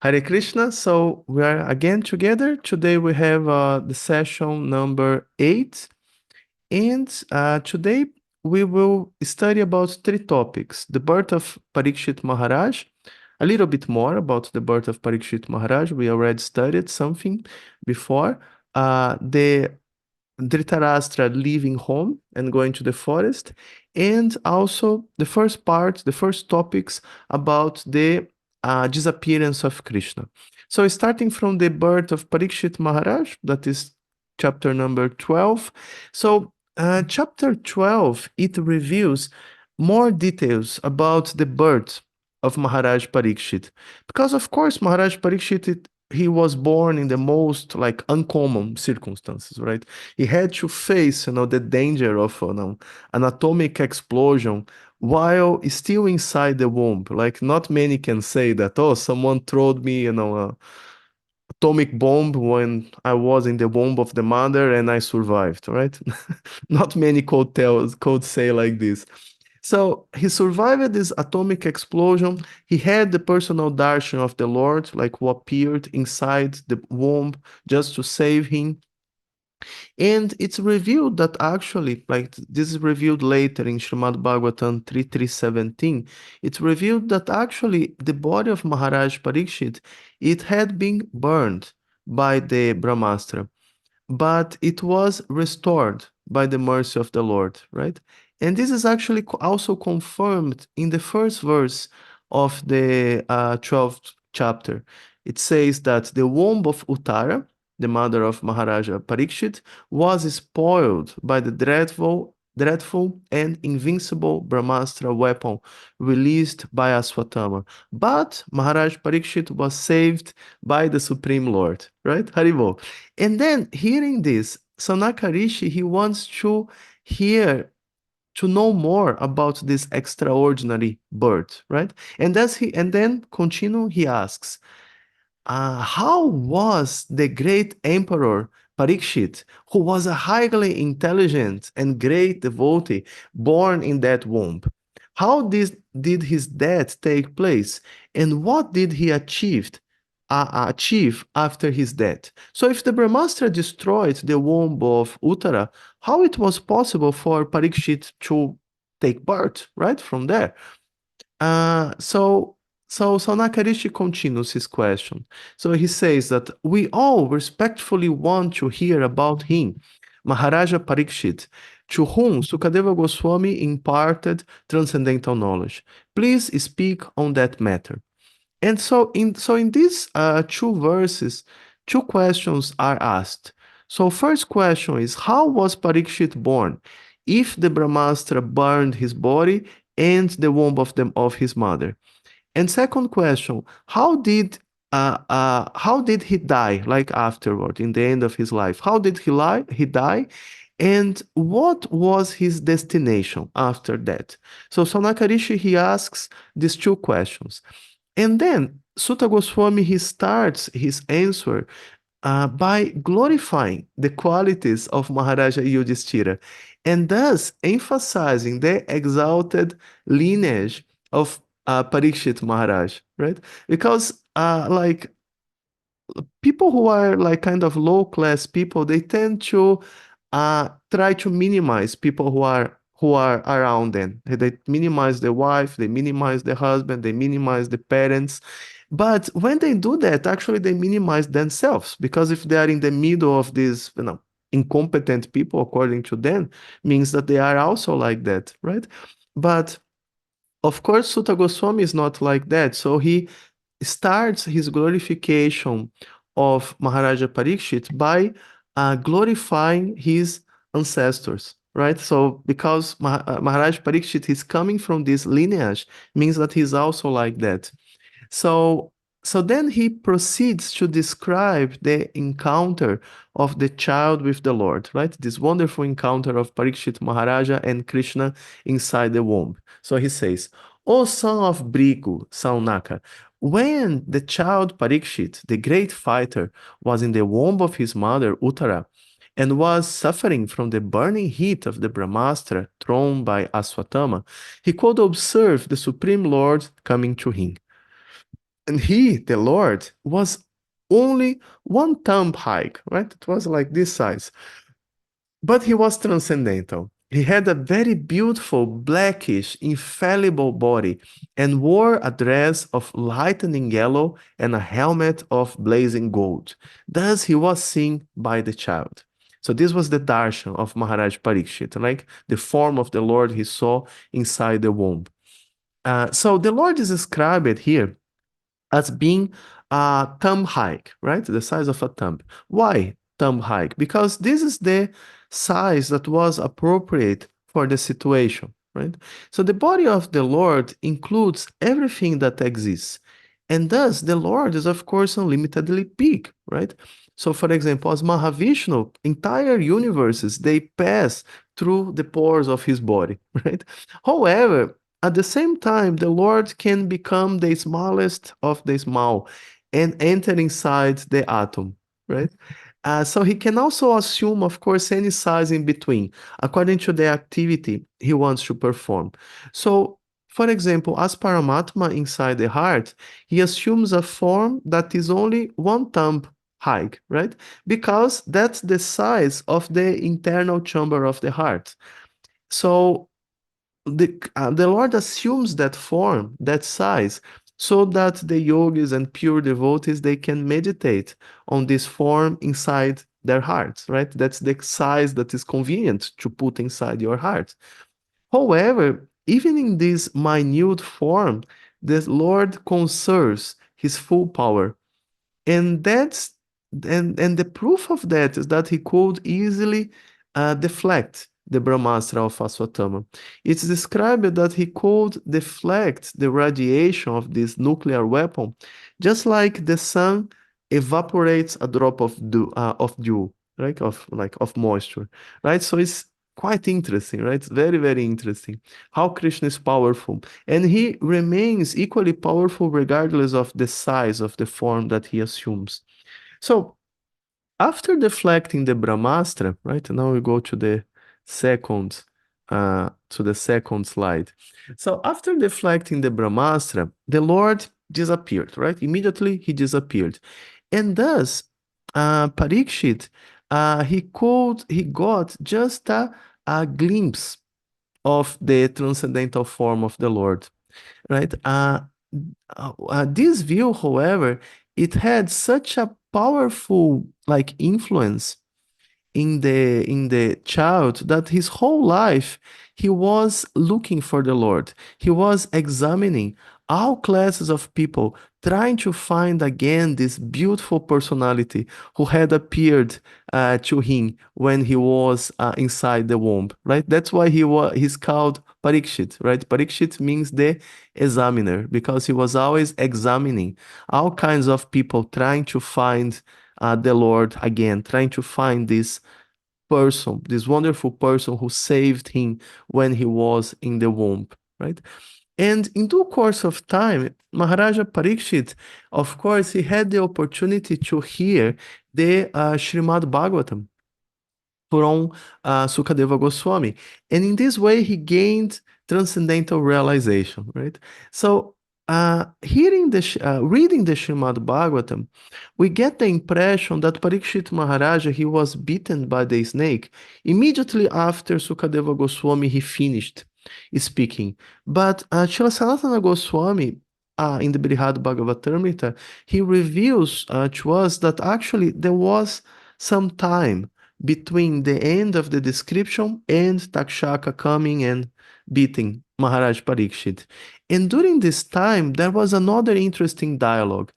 Hare Krishna. So we are again together. Today we have the session number 8. And today we will study about three topics. The birth of Parīkṣit Maharaj, a little bit more about the birth of Parīkṣit Maharaj. We already studied something before. The Dhṛtarāṣṭra leaving home and going to the forest. And also the first part, the first topics about the disappearance of Krishna. So starting from the birth of Parīkṣit Maharaj, that is chapter number 12. So chapter 12, it reveals more details about the birth of Maharaj Parīkṣit. Because of course, Maharaj Parīkṣit, he was born in the most like uncommon circumstances, right? He had to face, the danger of an atomic explosion while still inside the womb. Like not many can say that, oh, someone threw me, a atomic bomb when I was in the womb of the mother and I survived, right? Not many could say like this. So he survived this atomic explosion. He had the personal darshan of the Lord, like who appeared inside the womb just to save him. And it's revealed that actually, like this is revealed later in Srimad Bhagavatam 3.3.17, it's revealed that actually the body of Maharaj Parīkṣit, it had been burned by the Brahmastra, but it was restored by the mercy of the Lord, right? And this is actually also confirmed in the first verse of the 12th chapter. It says that the womb of Uttara, the mother of Maharaja Parīkṣit, was spoiled by the dreadful and invincible Brahmastra weapon released by Aswatthama. But Maharaj Parīkṣit was saved by the Supreme Lord, right? Haribol. And then hearing this, Sanaka Rishi, he wants to hear, to know more about this extraordinary birth, right? And then continue, he asks, how was the great emperor Parīkṣit, who was a highly intelligent and great devotee, born in that womb? How did his death take place, and what did he achieve after his death? So if the Brahmastra destroyed the womb of Uttara, how it was possible for Parīkṣit to take birth, right, from there? So Nakarishi continues his question. So he says that we all respectfully want to hear about him, Maharaja Parīkṣit, to whom Sukadeva Goswami imparted transcendental knowledge. Please speak on that matter. And so in these two verses, two questions are asked. So first question is, how was Parīkṣit born if the Brahmastra burned his body and the womb of his mother? And second question, how did he die, like afterward, in the end of his life? How did he die? And what was his destination after that? So Sanakarishi, he asks these two questions. And then Sutta Goswami, he starts his answer by glorifying the qualities of Maharaja Yudhisthira, and thus emphasizing the exalted lineage of Parīkṣit Maharaj, right? Because like people who are like kind of low class people, they tend to try to minimize people who are around them. They minimize the wife, they minimize the husband, they minimize the parents. But when they do that, actually they minimize themselves, because if they are in the middle of these, incompetent people, according to them, means that they are also like that, right? But of course, Sutta Goswami is not like that. So he starts his glorification of Maharaja Parīkṣit by glorifying his ancestors, right? So because Maharaj Parīkṣit is coming from this lineage, means that he's also like that. So then he proceeds to describe the encounter of the child with the Lord, right? This wonderful encounter of Parīkṣit Maharaja and Krishna inside the womb. So he says, O son of Bhrigu, Saunaka, when the child Parīkṣit, the great fighter, was in the womb of his mother Uttara, and was suffering from the burning heat of the Brahmastra thrown by Aswatthama, he could observe the Supreme Lord coming to him. And he, the Lord, was only one thumb high, right? It was like this size. But he was transcendental. He had a very beautiful, blackish, infallible body and wore a dress of lightning yellow and a helmet of blazing gold. Thus he was seen by the child. So this was the darshan of Maharaj Parīkṣit, like the form of the Lord he saw inside the womb. So the Lord is described here as being a thumb hike, right? The size of a thumb. Why thumb hike? Because this is the size that was appropriate for the situation, right? So the body of the Lord includes everything that exists. And thus, the Lord is, of course, unlimitedly big, right? So, for example, as Mahavishnu, entire universes, they pass through the pores of his body, right? However, at the same time, the Lord can become the smallest of the small and enter inside the atom, right? So he can also assume, of course, any size in between, according to the activity he wants to perform. So, for example, as Paramatma inside the heart, he assumes a form that is only one thumb high, right? Because that's the size of the internal chamber of the heart. So the Lord assumes that form, that size, so that the yogis and pure devotees they can meditate on this form inside their hearts, right? That's the size that is convenient to put inside your heart. However, even in this minute form, the Lord conserves his full power. And that's and the proof of that is that he could easily deflect the Brahmastra of Aswatthama. It's described that he could deflect the radiation of this nuclear weapon, just like the sun evaporates a drop of dew, right? Of moisture, right? So it's quite interesting, right? It's very, very interesting how Krishna is powerful. And he remains equally powerful regardless of the size of the form that he assumes. So after deflecting the Brahmastra, right? Now we go to the second slide. So after deflecting the Brahmastra, the Lord disappeared, right? Immediately he disappeared. And thus, Parīkṣit, he got just a glimpse of the transcendental form of the Lord, right? This view, however, it had such a powerful like influence in the child that his whole life he was looking for the Lord. He was examining all classes of people, trying to find again this beautiful personality who had appeared to him when he was inside the womb. Right? That's why he's called Parīkṣit. Right? Parīkṣit means the examiner because he was always examining all kinds of people, trying to find the Lord again, trying to find this person, this wonderful person who saved him when he was in the womb, right? And in due course of time, Maharaja Parīkṣit, of course, he had the opportunity to hear the Srimad Bhagavatam from Sukadeva Goswami. And in this way, he gained transcendental realization, right? So, reading the Srimad Bhagavatam, we get the impression that Parīkṣit Maharaja, he was bitten by the snake immediately after Sukadeva Goswami, he finished speaking. But Srila Sanatana Goswami, in the Brihad Bhagavatamrita, he reveals to us that actually there was some time between the end of the description and Takshaka coming and beating Maharaj Parīkṣit. And during this time, there was another interesting dialogue.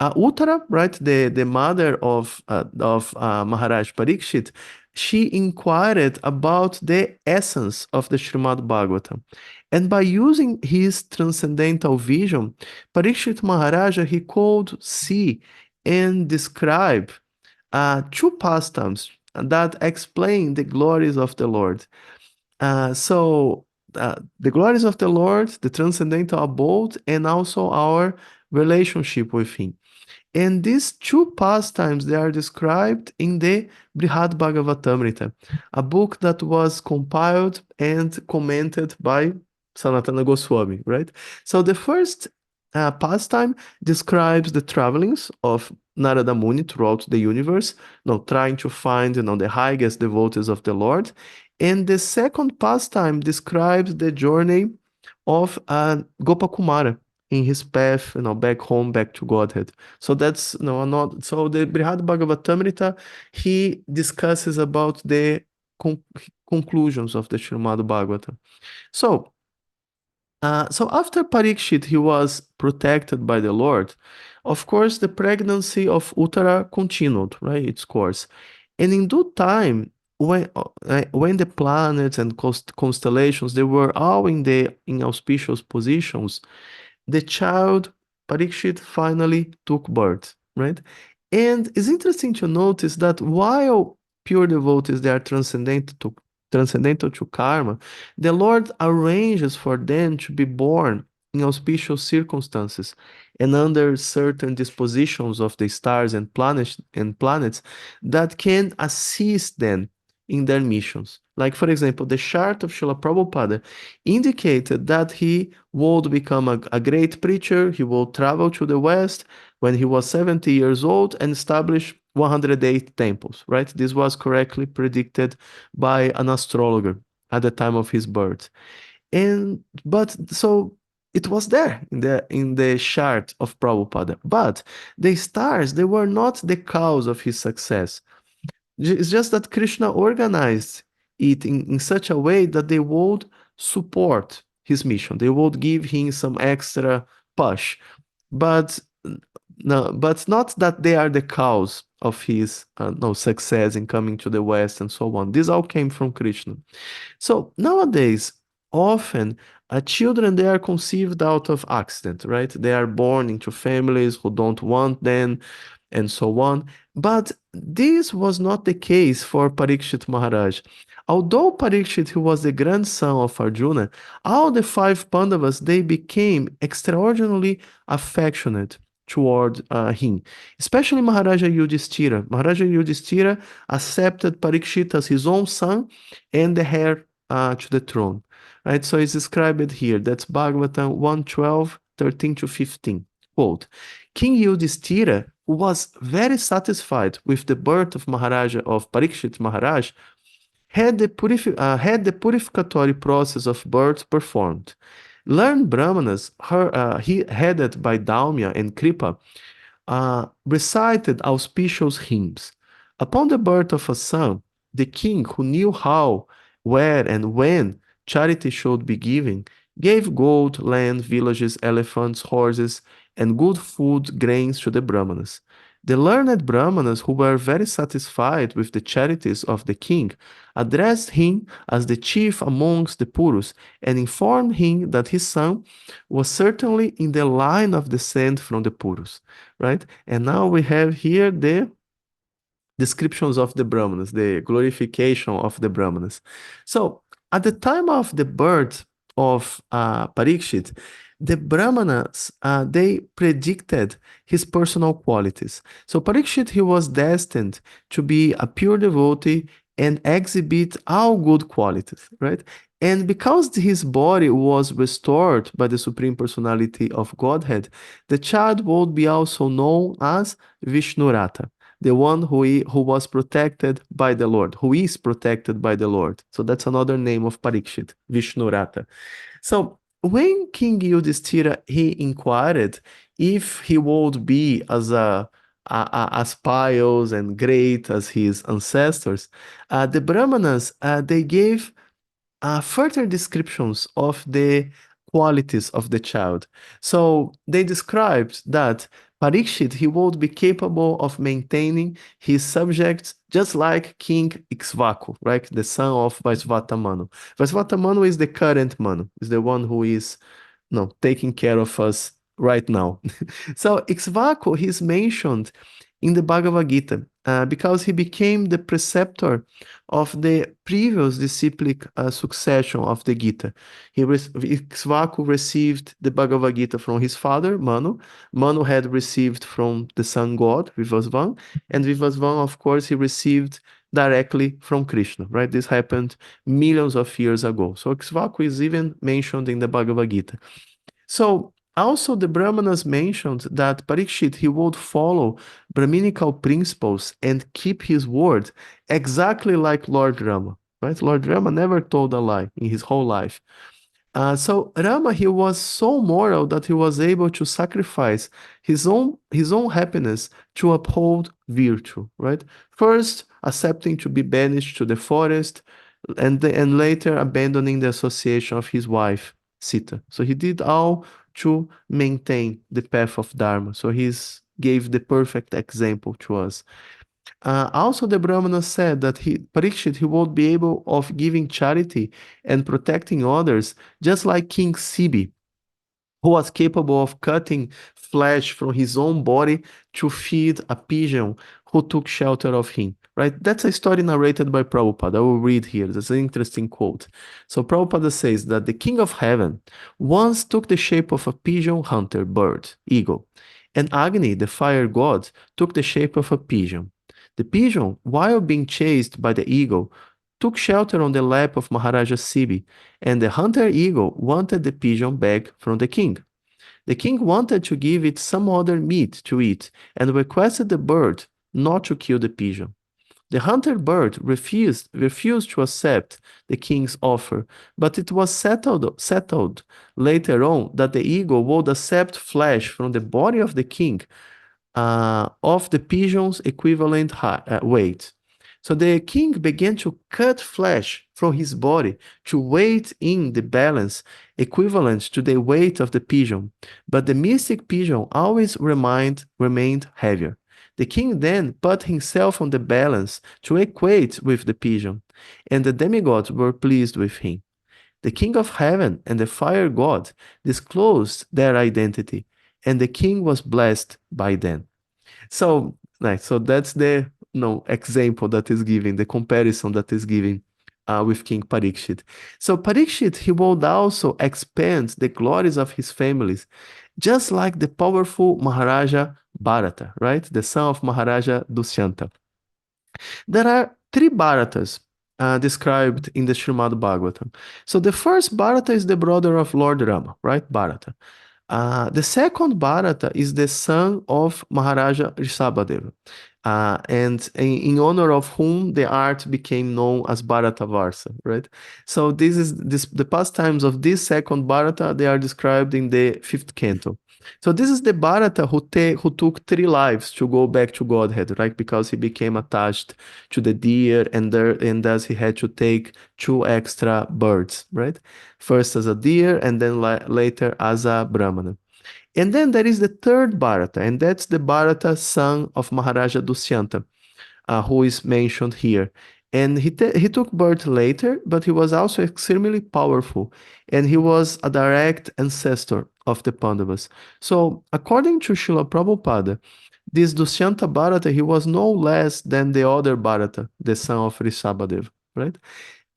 Uttara, right, the mother of Maharaj Parīkṣit, she inquired about the essence of the Srimad Bhagavatam. And by using his transcendental vision, Parīkṣit Maharaja, he could see and describe two pastimes that explain the glories of the Lord. The glories of the Lord, the transcendental abode, and also our relationship with Him. And these two pastimes, they are described in the Brihad Bhagavatamrita, a book that was compiled and commented by Sanatana Goswami, right? So the first pastime describes the travelings of Narada Muni throughout the universe, trying to find, the highest devotees of the Lord. And the second pastime describes the journey of Gopakumara in his path, back home, back to Godhead. So that's, another. So the Brihad Bhagavatamrita, he discusses about the con conclusions of the Srimad Bhagavatam. So after Parīkṣit, he was protected by the Lord. Of course, the pregnancy of Uttara continued, right, its course. And in due time, when the planets and constellations, they were all in the inauspicious positions, the child Parikshit finally took birth, right? And it's interesting to notice that while pure devotees they are transcendental to karma, the Lord arranges for them to be born in auspicious circumstances and under certain dispositions of the stars and planets that can assist them in their missions. Like, for example, the chart of Srila Prabhupada indicated that he would become a great preacher. He would travel to the West when he was 70 years old and establish 108 temples, right? This was correctly predicted by an astrologer at the time of his birth. But so it was there in the chart of Prabhupada. But the stars, they were not the cause of his success. It's just that Krishna organized it in such a way that they would support his mission. They would give him some extra push. But no, but not that they are the cause of his no success in coming to the West and so on. This all came from Krishna. So nowadays, often children they are conceived out of accident, right? They are born into families who don't want them, and so on. But this was not the case for Parikshit Maharaj. Although Parikshit he was the grandson of Arjuna, all the five Pandavas they became extraordinarily affectionate toward him, especially Maharaja Yudhisthira. Maharaja Yudhisthira accepted Parikshit as his own son and the heir to the throne. Right? So it's described here. That's Bhagavatam 1:12, 13 to 15. Quote, King Yudhisthira, who was very satisfied with the birth of Parikshit Maharaj, had the purificatory process of birth performed. Learned Brahmanas, headed by Daumya and Kripa, recited auspicious hymns. Upon the birth of a son, the king, who knew how, where, and when charity should be given, gave gold, land, villages, elephants, horses, and good food, grains to the Brahmanas. The learned Brahmanas, who were very satisfied with the charities of the king, addressed him as the chief amongst the Purus and informed him that his son was certainly in the line of descent from the Purus, right? And now we have here the descriptions of the Brahmanas, the glorification of the Brahmanas. So at the time of the birth of Parikshit, the Brahmanas, they predicted his personal qualities. So Parikshit, he was destined to be a pure devotee and exhibit all good qualities, right? And because his body was restored by the Supreme Personality of Godhead, the child would be also known as Vishnurata, the one who was protected by the Lord, who is protected by the Lord. So that's another name of Parikshit, Vishnurata. So when King Yudhisthira he inquired if he would be as pious and great as his ancestors, the Brahmanas they gave further descriptions of the qualities of the child. So they described that Parikshit, he would be capable of maintaining his subjects just like King Ikshvaku, right? The son of Vaisvata Manu. Vaisvata Manu is the current Manu, is the one who is taking care of us right now. So Ikshvaku, he's mentioned in the Bhagavad Gita because he became the preceptor of the previous disciplic succession of the Gita. Ikshvaku received the Bhagavad Gita from his father, Manu. Manu had received from the sun god, Vivasvan, and Vivasvan, of course, he received directly from Krishna, right? This happened millions of years ago. So Ikshvaku is even mentioned in the Bhagavad Gita. So Also, the Brahmanas mentioned that Parīkṣit, he would follow Brahminical principles and keep his word exactly like Lord Rama, right? Lord Rama never told a lie in his whole life. So Rama, he was so moral that he was able to sacrifice his own happiness to uphold virtue, right? First, accepting to be banished to the forest, and later abandoning the association of his wife, Sita. So he did all to maintain the path of Dharma. So he's gave the perfect example to us. Also, the Brahmana said that Parīkṣit, he would be able of giving charity and protecting others, just like King Sibi, who was capable of cutting flesh from his own body to feed a pigeon who took shelter of him. Right? That's a story narrated by Prabhupada. I will read here. That's an interesting quote. So Prabhupada says that the king of heaven once took the shape of a pigeon hunter bird, eagle, and Agni, the fire god, took the shape of a pigeon. The pigeon, while being chased by the eagle, took shelter on the lap of Maharaja Sibi, and the hunter eagle wanted the pigeon back from the king. The king wanted to give it some other meat to eat and requested the bird not to kill the pigeon. The hunter bird refused to accept the king's offer, but it was settled later on that the eagle would accept flesh from the body of the king of the pigeon's equivalent weight. So the king began to cut flesh from his body to weight in the balance equivalent to the weight of the pigeon, but the mystic pigeon always remained heavier. The king then put himself on the balance to equate with the pigeon, and the demigods were pleased with him. The king of heaven and the fire god disclosed their identity, and the king was blessed by them. So, nice. So that's the example that is given, the comparison that is given with King Parīkṣit. So Parīkṣit, he would also expand the glories of his families, just like the powerful Maharaja Bharata, right? The son of Maharaja Dushyanta. There are three Bharatas described in the Srimad Bhagavatam. So the first Bharata is the brother of Lord Rama, right? Bharata. The second Bharata is the son of Maharaja Rishabhadeva, and in honor of whom the art became known as Bharatavarsa, right? So the pastimes of this second Bharata, they are described in the fifth canto. So this is the Bharata who took 3 lives to go back to Godhead, right? Because he became attached to the deer, and thus he had to take 2 extra birds, right? First as a deer, and then later as a Brahmana. And then there is the third Bharata, and that's the Bharata son of Maharaja Dushyanta, who is mentioned here. And he took birth later, but he was also extremely powerful, and he was a direct ancestor of the Pandavas. So, according to Srila Prabhupada, this Dushyanta Bharata, he was no less than the other Bharata, the son of Rishabhadeva, right?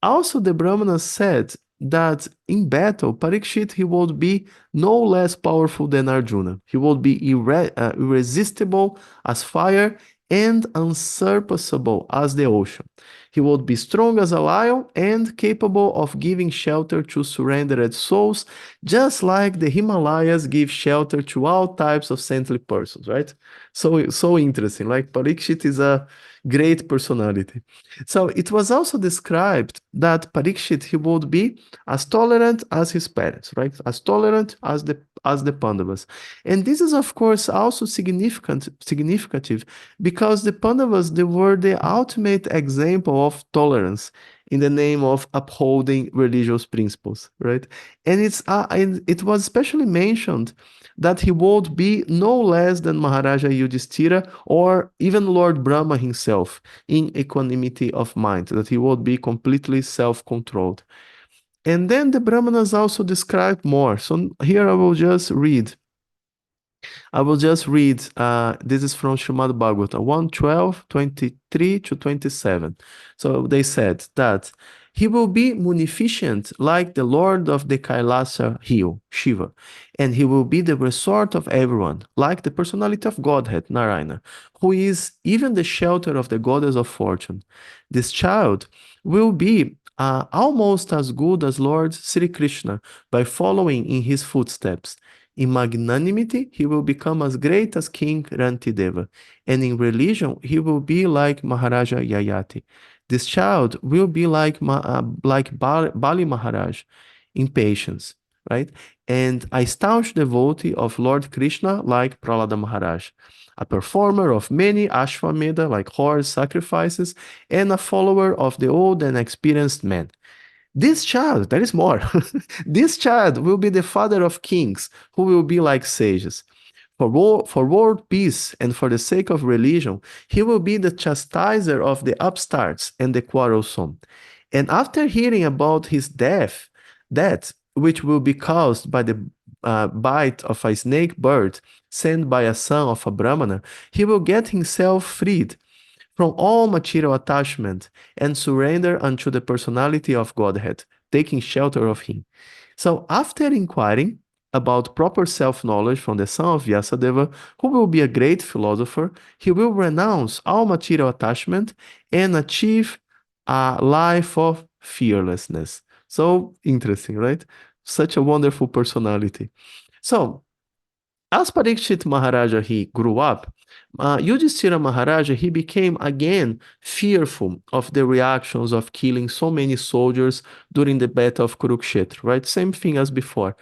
Also, the Brahmanas said that in battle, Parīkṣit, he would be no less powerful than Arjuna. He would be irresistible as fire and unsurpassable as the ocean. He would be strong as a lion and capable of giving shelter to surrendered souls, just like the Himalayas give shelter to all types of saintly persons, right? So interesting. Like Parīkṣit is a great personality. So it was also described that Parīkṣit, he would be as tolerant as his parents, right? As tolerant as the Pandavas. And this is, of course, also significant because the Pandavas, they were the ultimate example of tolerance in the name of upholding religious principles, right? And it was especially mentioned that he would be no less than Maharaja Yudhisthira or even Lord Brahma himself in equanimity of mind, that he would be completely self-controlled. And then the Brahmanas also describe more. So here I will just read. This is from Srimad Bhagavatam 1:12, 23 to 27. So they said that he will be munificent like the Lord of the Kailasa hill, Shiva, and he will be the resort of everyone, like the personality of Godhead, Narayana, who is even the shelter of the goddess of fortune. This child will be almost as good as Lord Sri Krishna by following in his footsteps. In magnanimity, he will become as great as King Rantideva. And in religion, he will be like Maharaja Yayati. This child will be like Bali Maharaj in patience, right? And a staunch devotee of Lord Krishna like Prahlada Maharaj, a performer of many Ashwamedha like horse sacrifices, and a follower of the old and experienced men. This child, there is more. This child will be the father of kings, who will be like sages. For world peace and for the sake of religion, he will be the chastiser of the upstarts and the quarrelsome. And after hearing about his death, which will be caused by the bite of a snake bird sent by a son of a Brahmana, he will get himself freed from all material attachment and surrender unto the personality of Godhead, taking shelter of him. So after inquiring about proper self-knowledge from the son of Vyasadeva, who will be a great philosopher, he will renounce all material attachment and achieve a life of fearlessness. So interesting, right? Such a wonderful personality. So as Parīkṣit Maharaja, he grew up, Yudhisthira Maharaja, he became again fearful of the reactions of killing so many soldiers during the battle of Kurukshetra, right? Same thing as before.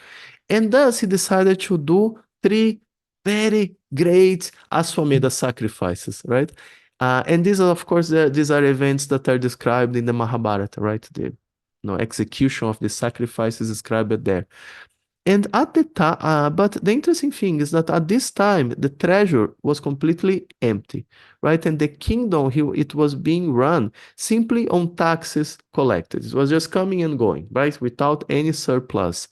And thus he decided to do three very great Aswamedha sacrifices, right? And these are, of course, these are events that are described in the Mahabharata, right? The execution of the sacrifice is described there. And at the time, but the interesting thing is that at this time, the treasure was completely empty, right? And the kingdom, it was being run simply on taxes collected. It was just coming and going, right? Without any surplus.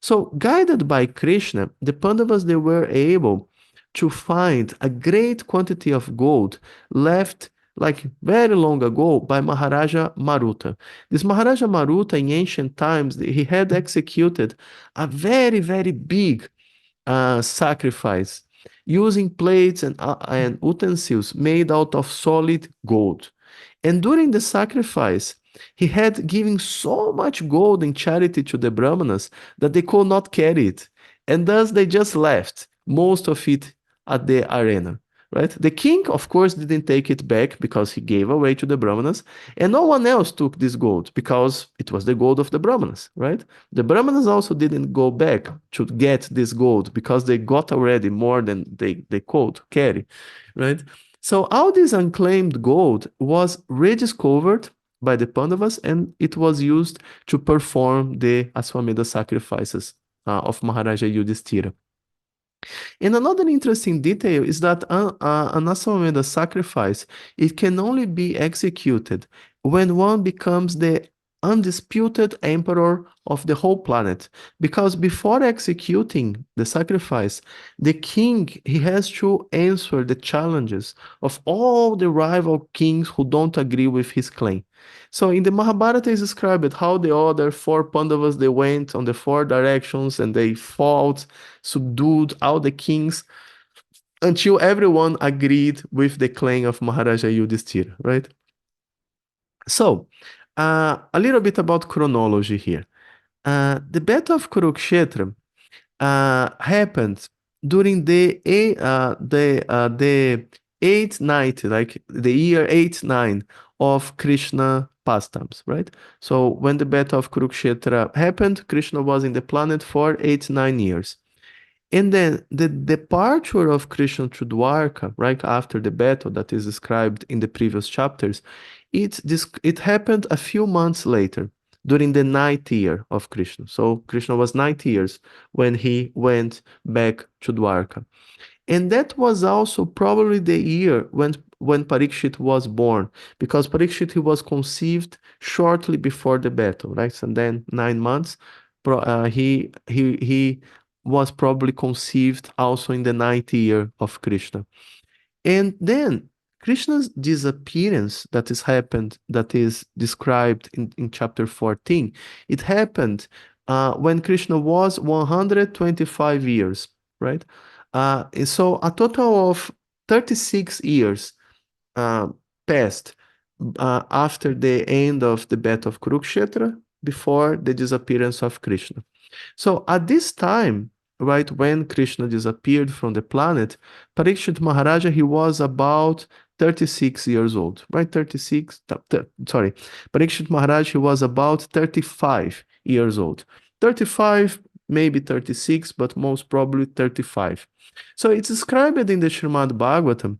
So guided by Krishna, the Pandavas, they were able to find a great quantity of gold left like very long ago by Maharaja Maruta. This Maharaja Maruta in ancient times, he had executed a very, very big sacrifice using plates and utensils made out of solid gold. And during the sacrifice, he had given so much gold in charity to the Brahmanas that they could not carry it. And thus they just left most of it at the arena. Right? The king, of course, didn't take it back because he gave away to the Brahmanas, and no one else took this gold because it was the gold of the Brahmanas, right? The Brahmanas also didn't go back to get this gold because they got already more than they could carry, right? So all this unclaimed gold was rediscovered by the Pandavas, and it was used to perform the Aswamedha sacrifices of Maharaja Yudhisthira. And another interesting detail is that an Aswamedha sacrifice, it can only be executed when one becomes the undisputed emperor of the whole planet. Because before executing the sacrifice, the king, he has to answer the challenges of all the rival kings who don't agree with his claim. So in the Mahabharata is described how the other four Pandavas, they went on the four directions and they fought, subdued all the kings until everyone agreed with the claim of Maharaja Yudhisthira, right? So, a little bit about chronology here. The Battle of Kurukshetra happened during the eighth night, like the year 89 of Krishna pastimes, right? So when the Battle of Kurukshetra happened, Krishna was in the planet for 89 years. And then the departure of Krishna to Dvaraka, right after the battle that is described in the previous chapters, it happened a few months later, during the ninth year of Krishna. So Krishna was 90 years when he went back to Dvaraka. And that was also probably the year when Parīkṣit was born, because Parīkṣit, he was conceived shortly before the battle, right? And then 9 months, he was probably conceived also in the ninth year of Krishna. And then Krishna's disappearance that is described in chapter 14, it happened when Krishna was 125 years, right? So a total of 36 years uh, passed after the end of the battle of Kurukshetra, before the disappearance of Krishna. So at this time, right, when Krishna disappeared from the planet, Parīkṣit Maharaja, he was about 36 years old, right? 36, sorry. Parīkṣit Maharaj, he was about 35 years old. 35, maybe 36, but most probably 35. So it's described in the Srimad Bhagavatam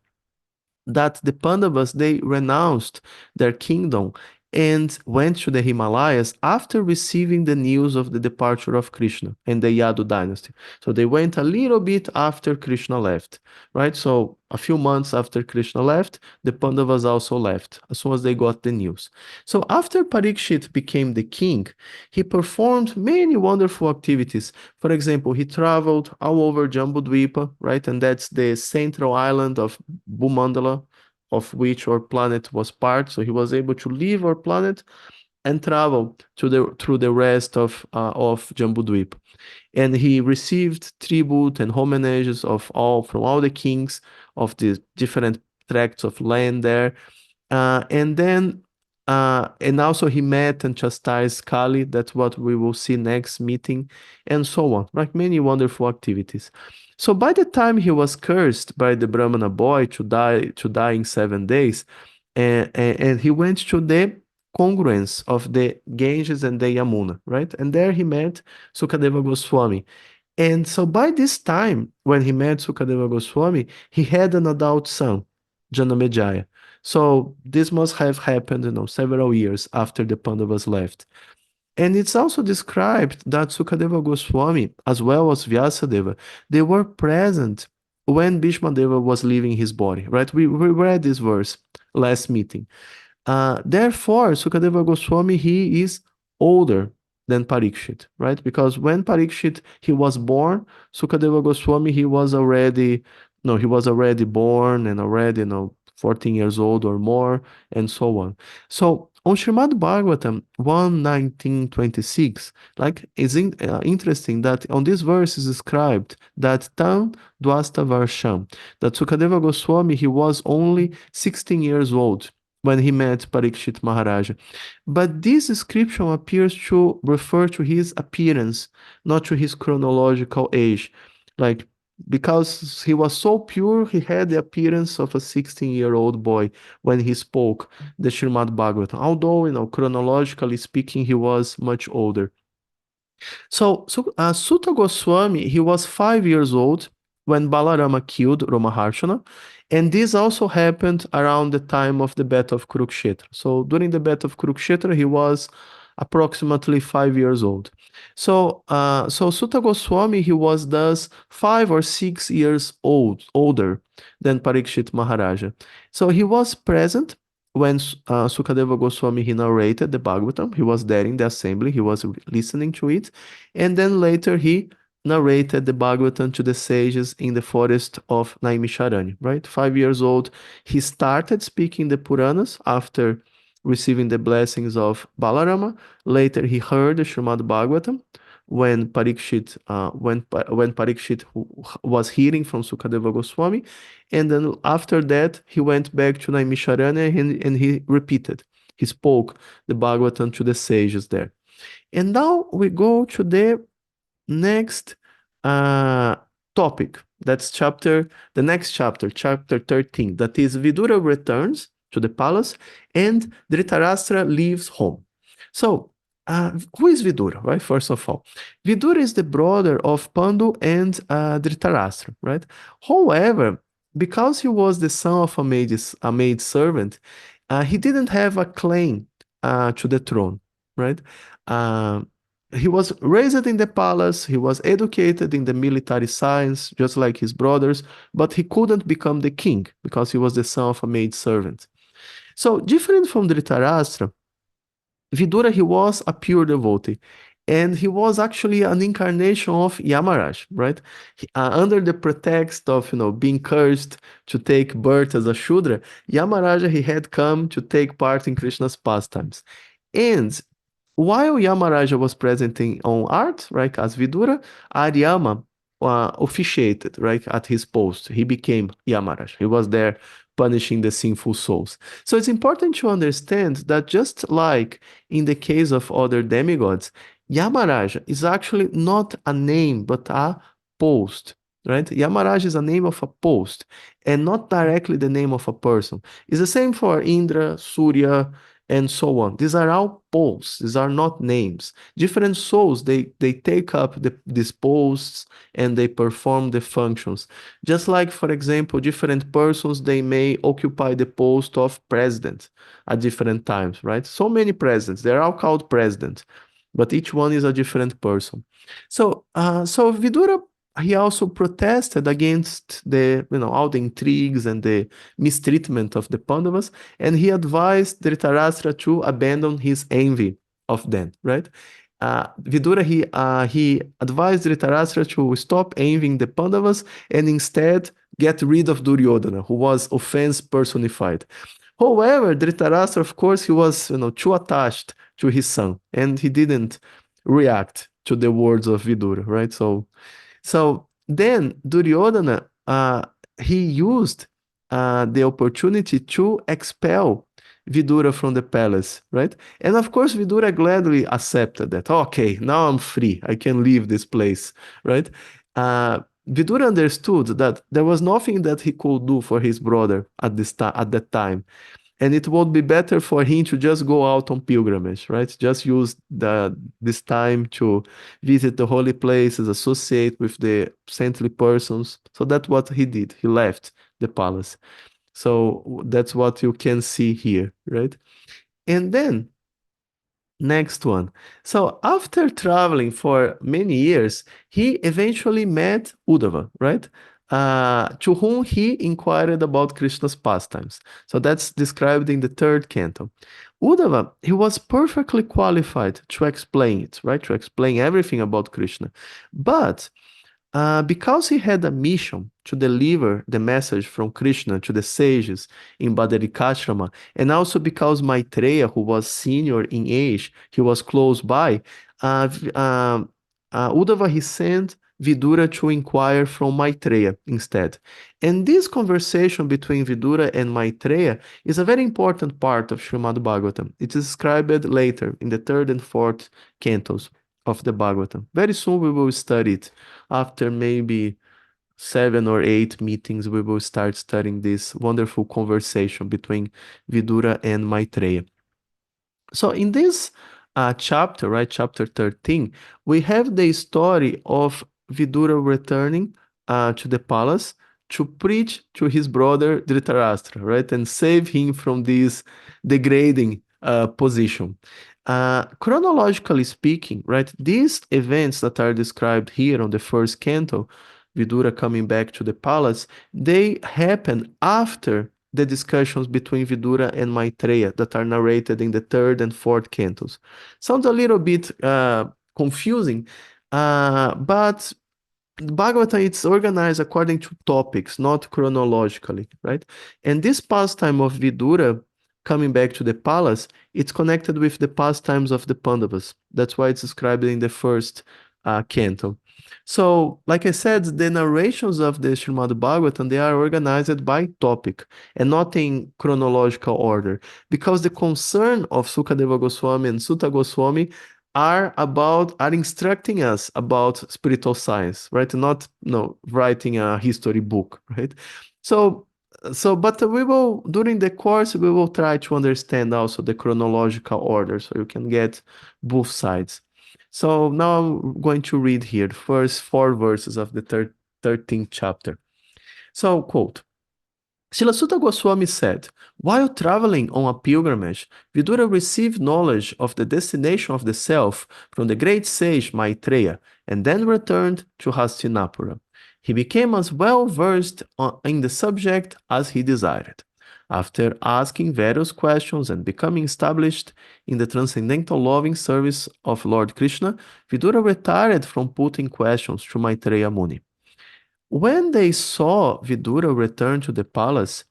that the Pandavas, they renounced their kingdom and went to the Himalayas after receiving the news of the departure of Krishna and the Yadu dynasty. So they went a little bit after Krishna left, right? So a few months after Krishna left, the Pandavas also left as soon as they got the news. So after Parīkṣit became the king, he performed many wonderful activities. For example, he traveled all over Jambudvipa, right? And that's the central island of Bhumandala, of which our planet was part. So he was able to leave our planet and travel through the rest of Jambudvipa. And he received tribute and homages from all the kings of the different tracts of land there. And also he met and chastised Kali. That's what we will see next meeting, and so on. Like many wonderful activities. So by the time he was cursed by the Brahmana boy to die in 7 days, and he went to the congruence of the Ganges and the Yamuna, right? And there he met Sukadeva Goswami. And so by this time, when he met Sukadeva Goswami, he had an adult son, Janamejaya. So this must have happened, several years after the Pandavas left. And it's also described that Sukadeva Goswami, as well as Vyasadeva, they were present when Bhishmadeva was leaving his body, right? We read this verse last meeting. Therefore, Sukadeva Goswami, he is older than Parīkṣit, right? Because when Parīkṣit, he was born, Sukadeva Goswami, he was already born and already, 14 years old or more, and so on. So on Srimad Bhagavatam 1:19-26, it's interesting that on this verse is described that Tam Dvasta Varsham, that Sukadeva Goswami, he was only 16 years old when he met Parīkṣit Maharaja. But this description appears to refer to his appearance, not to his chronological age. Because he was so pure, he had the appearance of a 16-year-old boy when he spoke the Srimad Bhagavatam, although, chronologically speaking, he was much older. So Sutta Goswami, he was 5 years old when Balarama killed Romaharshana, and this also happened around the time of the Battle of Kurukshetra. So during the Battle of Kurukshetra, he was approximately 5 years old. So Sutta Goswami, he was thus 5 or 6 years older than Parīkṣit Maharaja. So he was present when Sukadeva Goswami, he narrated the Bhagavatam. He was there in the assembly, he was listening to it, and then later he narrated the Bhagavatam to the sages in the forest of Naimisharanya, right? 5 years old, he started speaking the Puranas after receiving the blessings of Balarama. Later, he heard the Srimad Bhagavatam when Parīkṣit was hearing from Sukadeva Goswami, and then after that, he went back to Naimisharanya and he repeated. He spoke the Bhagavatam to the sages there. And now we go to the next topic. That's the next chapter, chapter 13. That is Vidhura returns to the palace and Dhṛtarāṣṭra leaves home. So, who is Vidhura, right? First of all, Vidhura is the brother of Pandu and Dhṛtarāṣṭra, right? However, because he was the son of a maid servant, he didn't have a claim to the throne, right? He was raised in the palace, he was educated in the military science, just like his brothers, but he couldn't become the king because he was the son of a maid servant. So, different from Dhṛtarāṣṭra, Vidhura, he was a pure devotee, and he was actually an incarnation of Yamaraj, right? Under the pretext of, being cursed to take birth as a Shudra, Yamaraja, he had come to take part in Krishna's pastimes. And while Yamaraja was present on earth, right, as Vidhura, Aryama officiated, right, at his post. He became Yamaraj. He was there punishing the sinful souls. So it's important to understand that just like in the case of other demigods, Yamaraja is actually not a name, but a post, right? Yamaraj is a name of a post and not directly the name of a person. It's the same for Indra, Surya, and so on. These are all posts. These are not names. Different souls, they take up these posts and they perform the functions. Just like, for example, different persons, they may occupy the post of president at different times, right? So many presidents, they're all called president, but each one is a different person. So Vidura, he also protested against all the intrigues and the mistreatment of the Pandavas, and he advised Dhṛtarāṣṭra to abandon his envy of them, right? Vidura, he advised Dhṛtarāṣṭra to stop envying the Pandavas and instead get rid of Duryodhana, who was offense personified. However, Dhṛtarāṣṭra, of course, he was too attached to his son, and he didn't react to the words of Vidura, right? So then Duryodhana, he used the opportunity to expel Vidura from the palace, right? And of course, Vidura gladly accepted that. Okay, now I'm free. I can leave this place, right? Vidura understood that there was nothing that he could do for his brother at that time. And it would be better for him to just go out on pilgrimage, right? Just use this time to visit the holy places, associate with the saintly persons. So that's what he did. He left the palace. So that's what you can see here, right? And then, next one. So after traveling for many years, he eventually met Uddhava, right? To whom he inquired about Krishna's pastimes. So that's described in the third canto. Uddhava, he was perfectly qualified to explain it, right? To explain everything about Krishna. But because he had a mission to deliver the message from Krishna to the sages in Badarikashrama, and also because Maitreya, who was senior in age, he was close by, Uddhava, he sent Vidura to inquire from Maitreya instead. And this conversation between Vidura and Maitreya is a very important part of Srimad Bhagavatam. It is described later in the third and fourth cantos of the Bhagavatam. Very soon we will study it. After maybe 7 or 8 meetings, we will start studying this wonderful conversation between Vidura and Maitreya. So in this chapter, right, chapter 13, we have the story of Vidura returning to the palace to preach to his brother Dhṛtarāṣṭra, right, and save him from this degrading position. Chronologically speaking, right, these events that are described here on the first canto, Vidura coming back to the palace, they happen after the discussions between Vidura and Maitreya that are narrated in the third and fourth cantos. Sounds a little bit confusing, but Bhagavatam, it's organized according to topics, not chronologically, right? And this pastime of Vidura coming back to the palace, it's connected with the pastimes of the Pandavas. That's why it's described in the first canto. So, like I said, the narrations of the Srimad Bhagavatam, they are organized by topic and not in chronological order, because the concern of Sukadeva Goswami and Sutta Goswami are instructing us about spiritual science, right? Not writing a history book, right? But we will, during the course, we will try to understand also the chronological order so you can get both sides. So now I'm going to read here the first 4 verses of the 13th chapter. So, quote, Srila Sutta Goswami said, while traveling on a pilgrimage, Vidura received knowledge of the destination of the self from the great sage Maitreya, and then returned to Hastinapura. He became as well versed in the subject as he desired. After asking various questions and becoming established in the transcendental loving service of Lord Krishna, Vidura retired from putting questions to Maitreya Muni. When they saw Vidura return to the palace,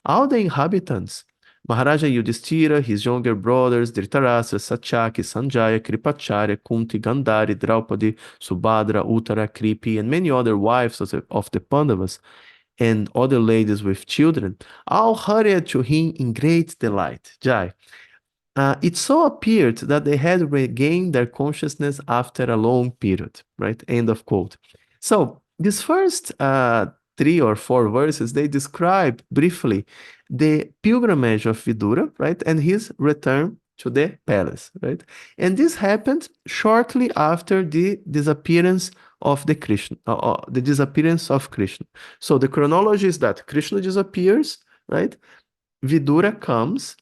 all the inhabitants, Maharaja Yudhisthira, his younger brothers, Dhṛtarāṣṭra, Satyaki, Sanjaya, Kripacharya, Kunti, Gandhari, Draupadi, Subhadra, Uttara, Kripi, and many other wives of the Pandavas, and other ladies with children, all hurried to him in great delight. Jai. It so appeared that they had regained their consciousness after a long period, right? End of quote. So, these first 3 or 4 verses, they describe briefly the pilgrimage of Vidura, right, and his return to the palace, right? And this happened shortly after the disappearance of the disappearance of Krishna. So the chronology is that Krishna disappears, right? Vidura comes,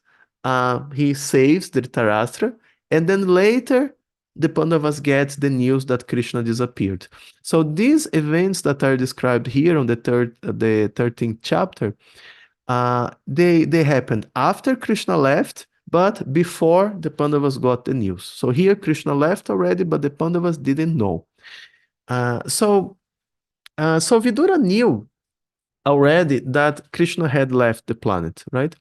he saves Dhṛtarāṣṭra, and then later the Pandavas get the news that Krishna disappeared. So these events that are described here on the 13th chapter, they happened after Krishna left, but before the Pandavas got the news. So here Krishna left already, but the Pandavas didn't know. So Vidura knew already that Krishna had left the planet, right?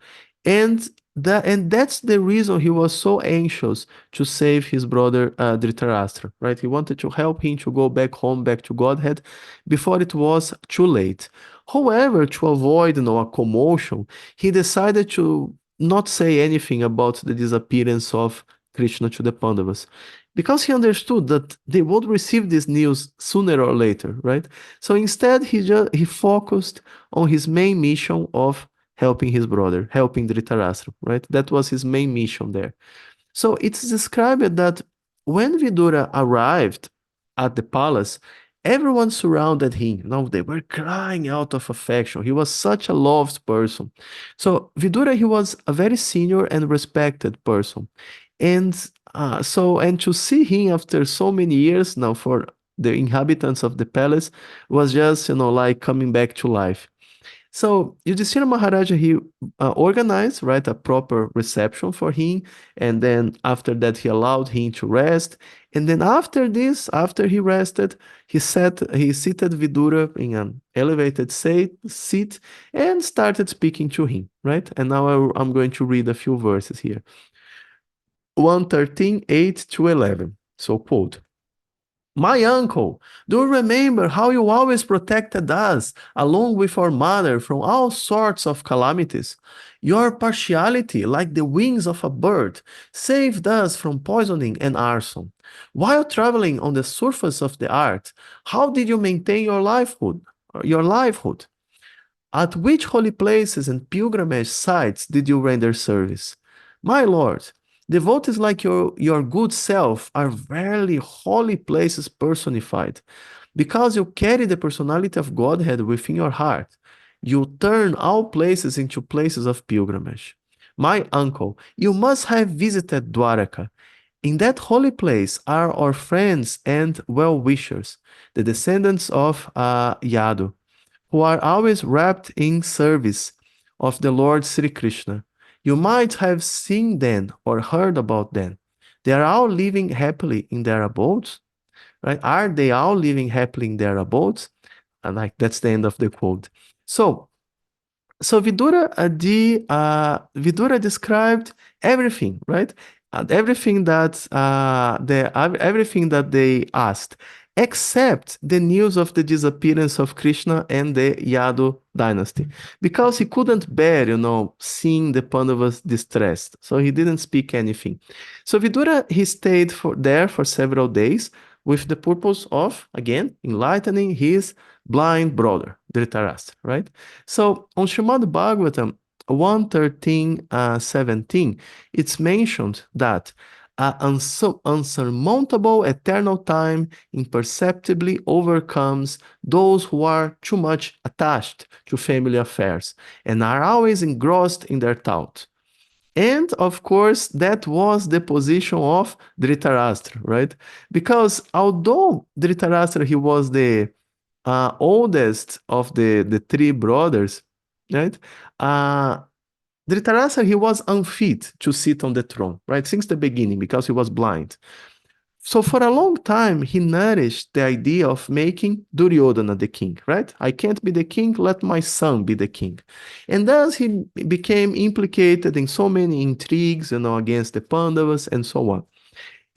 And that's the reason he was so anxious to save his brother Dhṛtarāṣṭra, right? He wanted to help him to go back home, back to Godhead, before it was too late. However, to avoid a commotion, he decided to not say anything about the disappearance of Krishna to the Pandavas, because he understood that they would receive this news sooner or later, right? So instead, he focused on his main mission of helping his brother, helping Dhṛtarāṣṭra, right? That was his main mission there. So it's described that when Vidura arrived at the palace, everyone surrounded him. They were crying out of affection. He was such a loved person. So Vidura, he was a very senior and respected person. And and to see him after so many years now, for the inhabitants of the palace, was just, like coming back to life. So Yudhisthira Maharaja, he organized, right, a proper reception for him, and then after that he allowed him to rest. And then after this, after he rested, he seated Vidura in an elevated seat and started speaking to him, right? And now I'm going to read a few verses here. 113, 8 to 11. So quote, "My uncle, do you remember how you always protected us, along with our mother, from all sorts of calamities? Your partiality, like the wings of a bird, saved us from poisoning and arson. While traveling on the surface of the earth, how did you maintain your livelihood? At which holy places and pilgrimage sites did you render service? My lord, devotees like your good self are verily holy places personified. Because you carry the personality of Godhead within your heart, you turn all places into places of pilgrimage. My uncle, you must have visited Dvaraka. In that holy place are our friends and well-wishers, the descendants of Yadu, who are always wrapped in service of the Lord Sri Krishna. You might have seen them or heard about them. They are all living happily in their abodes, right? Are they all living happily in their abodes? And that's the end of the quote. So Vidura described everything, right? Everything that everything that they asked, except the news of the disappearance of Krishna and the Yadu dynasty, because he couldn't bear, seeing the Pandavas distressed. So he didn't speak anything. So Vidura, he stayed there for several days with the purpose of, again, enlightening his blind brother, Dhṛtarāṣṭra, right? So on Srimad Bhagavatam 113, 17, it's mentioned that unsurmountable eternal time imperceptibly overcomes those who are too much attached to family affairs and are always engrossed in their thought. And of course, that was the position of Dhṛtarāṣṭra, right? Because although Dhṛtarāṣṭra, he was the oldest of the 3 brothers, right? Dhṛtarāṣṭra, he was unfit to sit on the throne, right? Since the beginning, because he was blind. So for a long time, he nourished the idea of making Duryodhana the king, right? I can't be the king, let my son be the king. And thus he became implicated in so many intrigues, against the Pandavas and so on.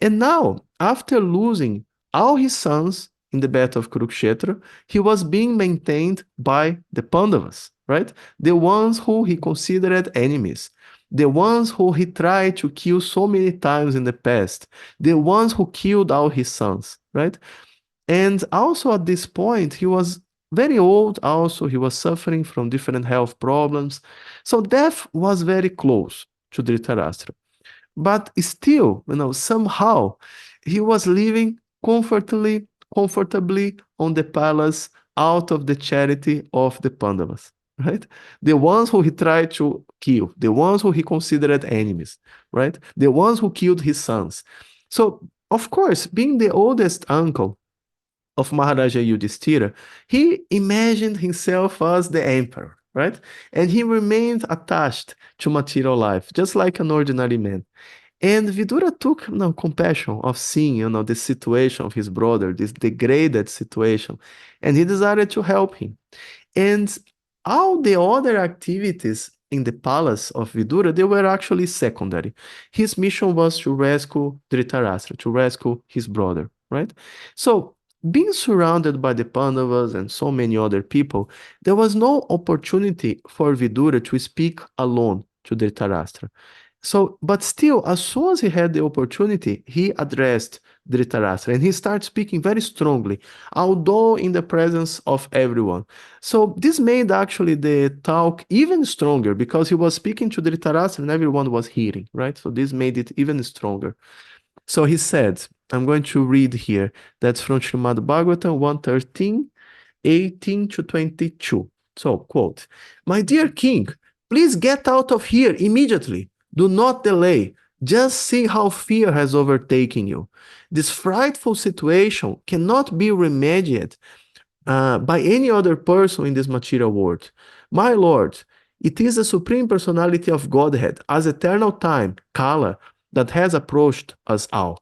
And now, after losing all his sons in the battle of Kurukshetra, he was being maintained by the Pandavas, right? The ones who he considered enemies, the ones who he tried to kill so many times in the past, the ones who killed all his sons, right? And also at this point, he was very old also. He was suffering from different health problems. So death was very close to Dhritarashtra. But still, somehow he was living comfortably on the palace out of the charity of the Pandavas, right? The ones who he tried to kill, the ones who he considered enemies, right? The ones who killed his sons. So, of course, being the oldest uncle of Maharaja Yudhisthira, he imagined himself as the emperor, right? And he remained attached to material life, just like an ordinary man. And Vidura took compassion of seeing, the situation of his brother, this degraded situation, and he decided to help him. And all the other activities in the palace of Vidura, they were actually secondary. His mission was to rescue Dhritarashtra, to rescue his brother, right? So, being surrounded by the Pandavas and so many other people, there was no opportunity for Vidura to speak alone to Dhritarashtra. So, but still, as soon as he had the opportunity, he addressed Dhritarashtra and he started speaking very strongly, although in the presence of everyone. So, this made actually the talk even stronger because he was speaking to Dhritarashtra and everyone was hearing, right? So, this made it even stronger. So, he said, I'm going to read here, that's from Srimad Bhagavatam 113, 18 to 22. So, quote, "My dear king, please get out of here immediately. Do not delay. Just see how fear has overtaken you. This frightful situation cannot be remedied by any other person in this material world. My lord, it is the Supreme Personality of Godhead, as eternal time, Kala, that has approached us all.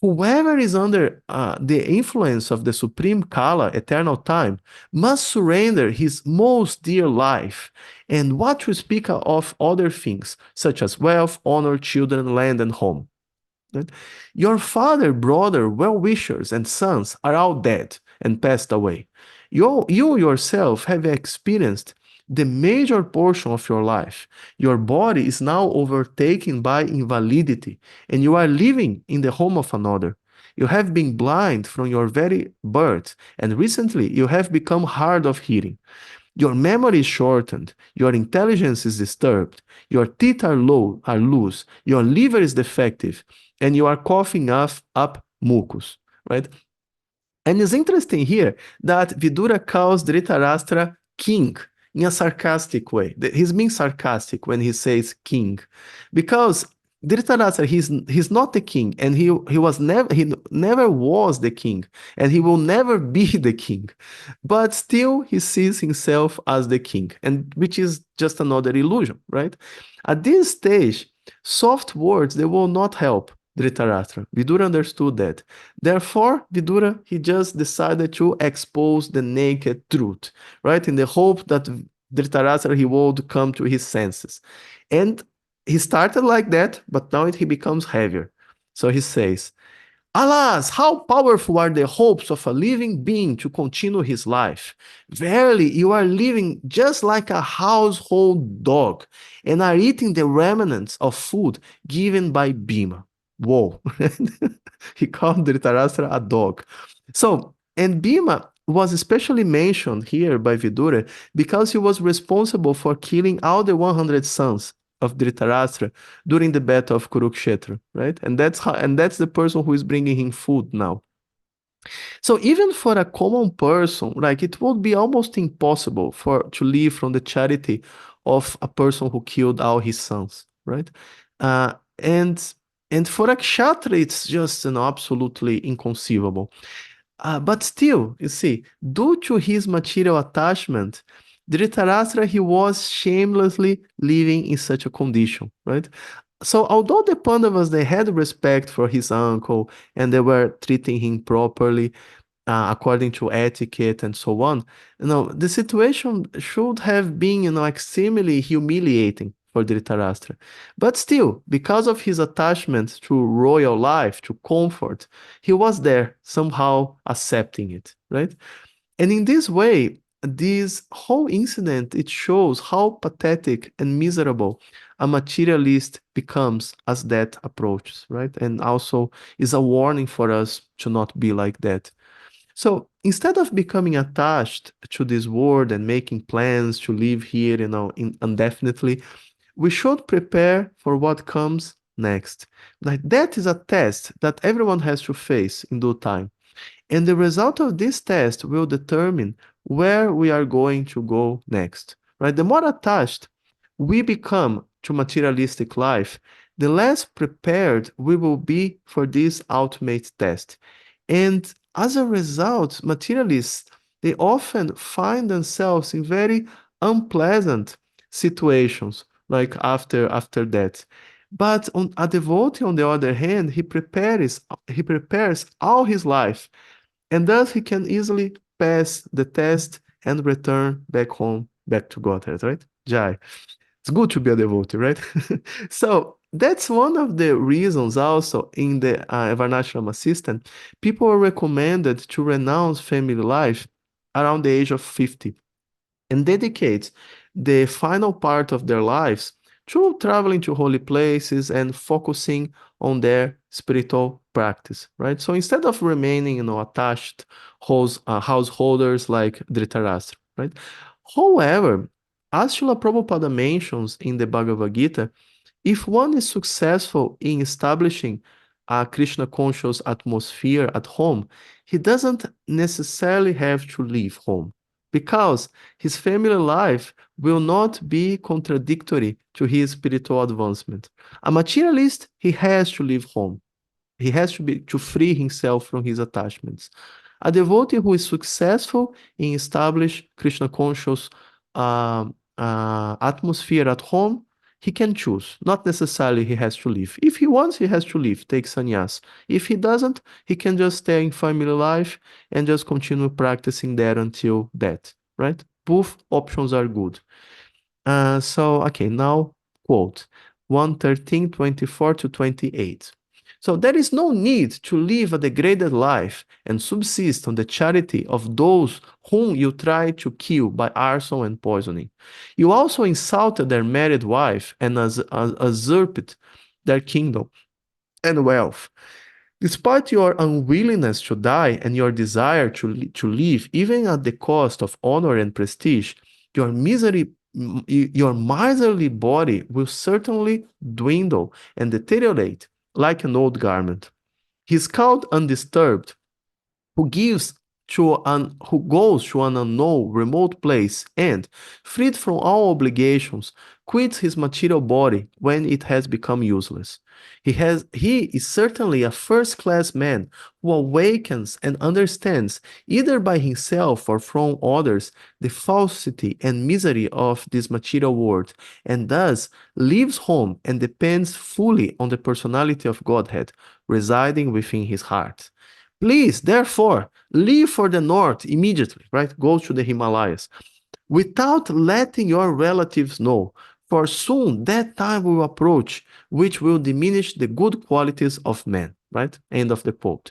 Whoever is under the influence of the supreme Kala, eternal time, must surrender his most dear life, and what to speak of other things, such as wealth, honor, children, land, and home. Right? Your father, brother, well-wishers, and sons are all dead and passed away. You yourself have experienced the major portion of your life. Your body is now overtaken by invalidity, and you are living in the home of another. You have been blind from your very birth, and recently you have become hard of hearing. Your memory is shortened, your intelligence is disturbed, your teeth are loose, your liver is defective, and you are coughing up mucus, right? And it's interesting here that Vidura calls Dhritarashtra king in a sarcastic way. He's being sarcastic when he says king, because Dhritarashtra, he's not the king, and he never was the king, and he will never be the king. But still, he sees himself as the king, and which is just another illusion, right? At this stage, soft words they will not help Dhritarashtra. Vidura understood that. Therefore, Vidura, he just decided to expose the naked truth, right? In the hope that Dhritarashtra, he would come to his senses. And he started like that, but now he becomes heavier. So he says, Alas, how powerful are the hopes of a living being to continue his life. Verily, you are living just like a household dog and are eating the remnants of food given by Bhima. Whoa. He called Dhritarashtra a dog. So, and Bhima was especially mentioned here by Vidura because he was responsible for killing all the 100 sons of Dhritarashtra during the battle of Kurukshetra, right? And that's the person who is bringing him food now. So even for a common person, like it would be almost impossible to live from the charity of a person who killed all his sons, right? Uh, and and for a kshatriya, it's just absolutely inconceivable. But still, you see, due to his material attachment, Dhritarashtra, he was shamelessly living in such a condition, right? So although the Pandavas, they had respect for his uncle and they were treating him properly, according to etiquette and so on, the situation should have been, extremely humiliating for Dhritarashtra. But still, because of his attachment to royal life, to comfort, he was there, somehow accepting it, right? And in this way, this whole incident, it shows how pathetic and miserable a materialist becomes as death approaches, right? And also is a warning for us to not be like that. So instead of becoming attached to this world and making plans to live here, indefinitely, we should prepare for what comes next. Like that is a test that everyone has to face in due time. And the result of this test will determine where we are going to go next, right? The more attached we become to materialistic life, the less prepared we will be for this ultimate test. And as a result, materialists, they often find themselves in very unpleasant situations, like after that. But a devotee, on the other hand, he prepares all his life, and thus he can easily pass the test and return back home, back to Godhead, right? Jai. It's good to be a devotee, right? So that's one of the reasons also in the Varnashrama system, people are recommended to renounce family life around the age of 50 and dedicate the final part of their lives to traveling to holy places and focusing on their spiritual practice, right? So instead of remaining, attached householders like Dhṛtarāṣṭra, right? However, as Srila Prabhupada mentions in the Bhagavad Gita, if one is successful in establishing a Krishna conscious atmosphere at home, he doesn't necessarily have to leave home because his family life will not be contradictory to his spiritual advancement. A materialist, he has to leave home. He has to free himself from his attachments. A devotee who is successful in establish Krishna conscious atmosphere at home, he can choose. Not necessarily he has to leave. If he wants, he has to leave, take sannyas. If he doesn't, he can just stay in family life and just continue practicing there until death, right? Both options are good. Okay, now quote 113:24 to 28. So there is no need to live a degraded life and subsist on the charity of those whom you try to kill by arson and poisoning. You also insulted their married wife and usurped their kingdom and wealth. Despite your unwillingness to die and your desire to live, even at the cost of honor and prestige, your miserly body will certainly dwindle and deteriorate like an old garment. He is called undisturbed, who goes to an unknown remote place and, freed from all obligations, quits his material body when it has become useless. He is certainly a first-class man who awakens and understands, either by himself or from others, the falsity and misery of this material world, and thus leaves home and depends fully on the personality of Godhead residing within his heart. Please, therefore, leave for the north immediately, right? Go to the Himalayas without letting your relatives know, for soon that time will approach, which will diminish the good qualities of man, right? End of the quote.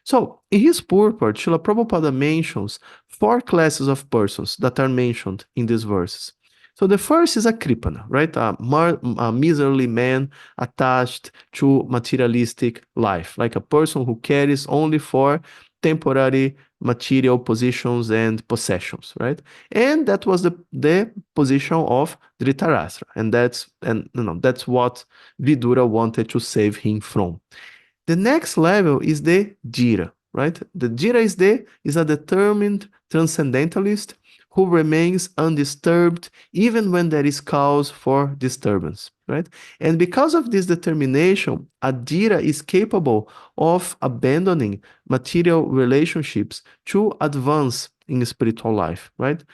So, in his purport, Srila Prabhupada mentions four classes of persons that are mentioned in these verses. So the first is a kripana, right? A miserly man attached to materialistic life, like a person who cares only for temporary material positions and possessions, right? And that was the position of Dhṛtarāṣṭra, and that's what Vidhura wanted to save him from. The next level is the Jira, right? The Jira is a determined transcendentalist who remains undisturbed even when there is cause for disturbance, right? And because of this determination, a Jira is capable of abandoning material relationships to advance in spiritual life, right?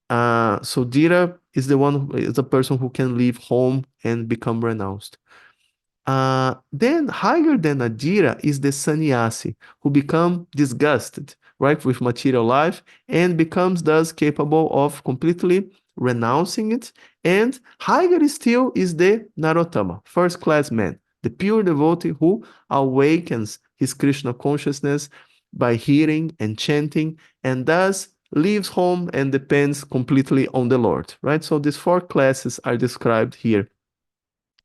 So Jira is the person who can leave home and become renounced. Then higher than a Jira is the sannyasi, who become disgusted, right, with material life and becomes thus capable of completely renouncing it. And higher still is the Narottama, first class man, the pure devotee who awakens his Krishna consciousness by hearing and chanting, and thus leaves home and depends completely on the Lord, right? So these four classes are described here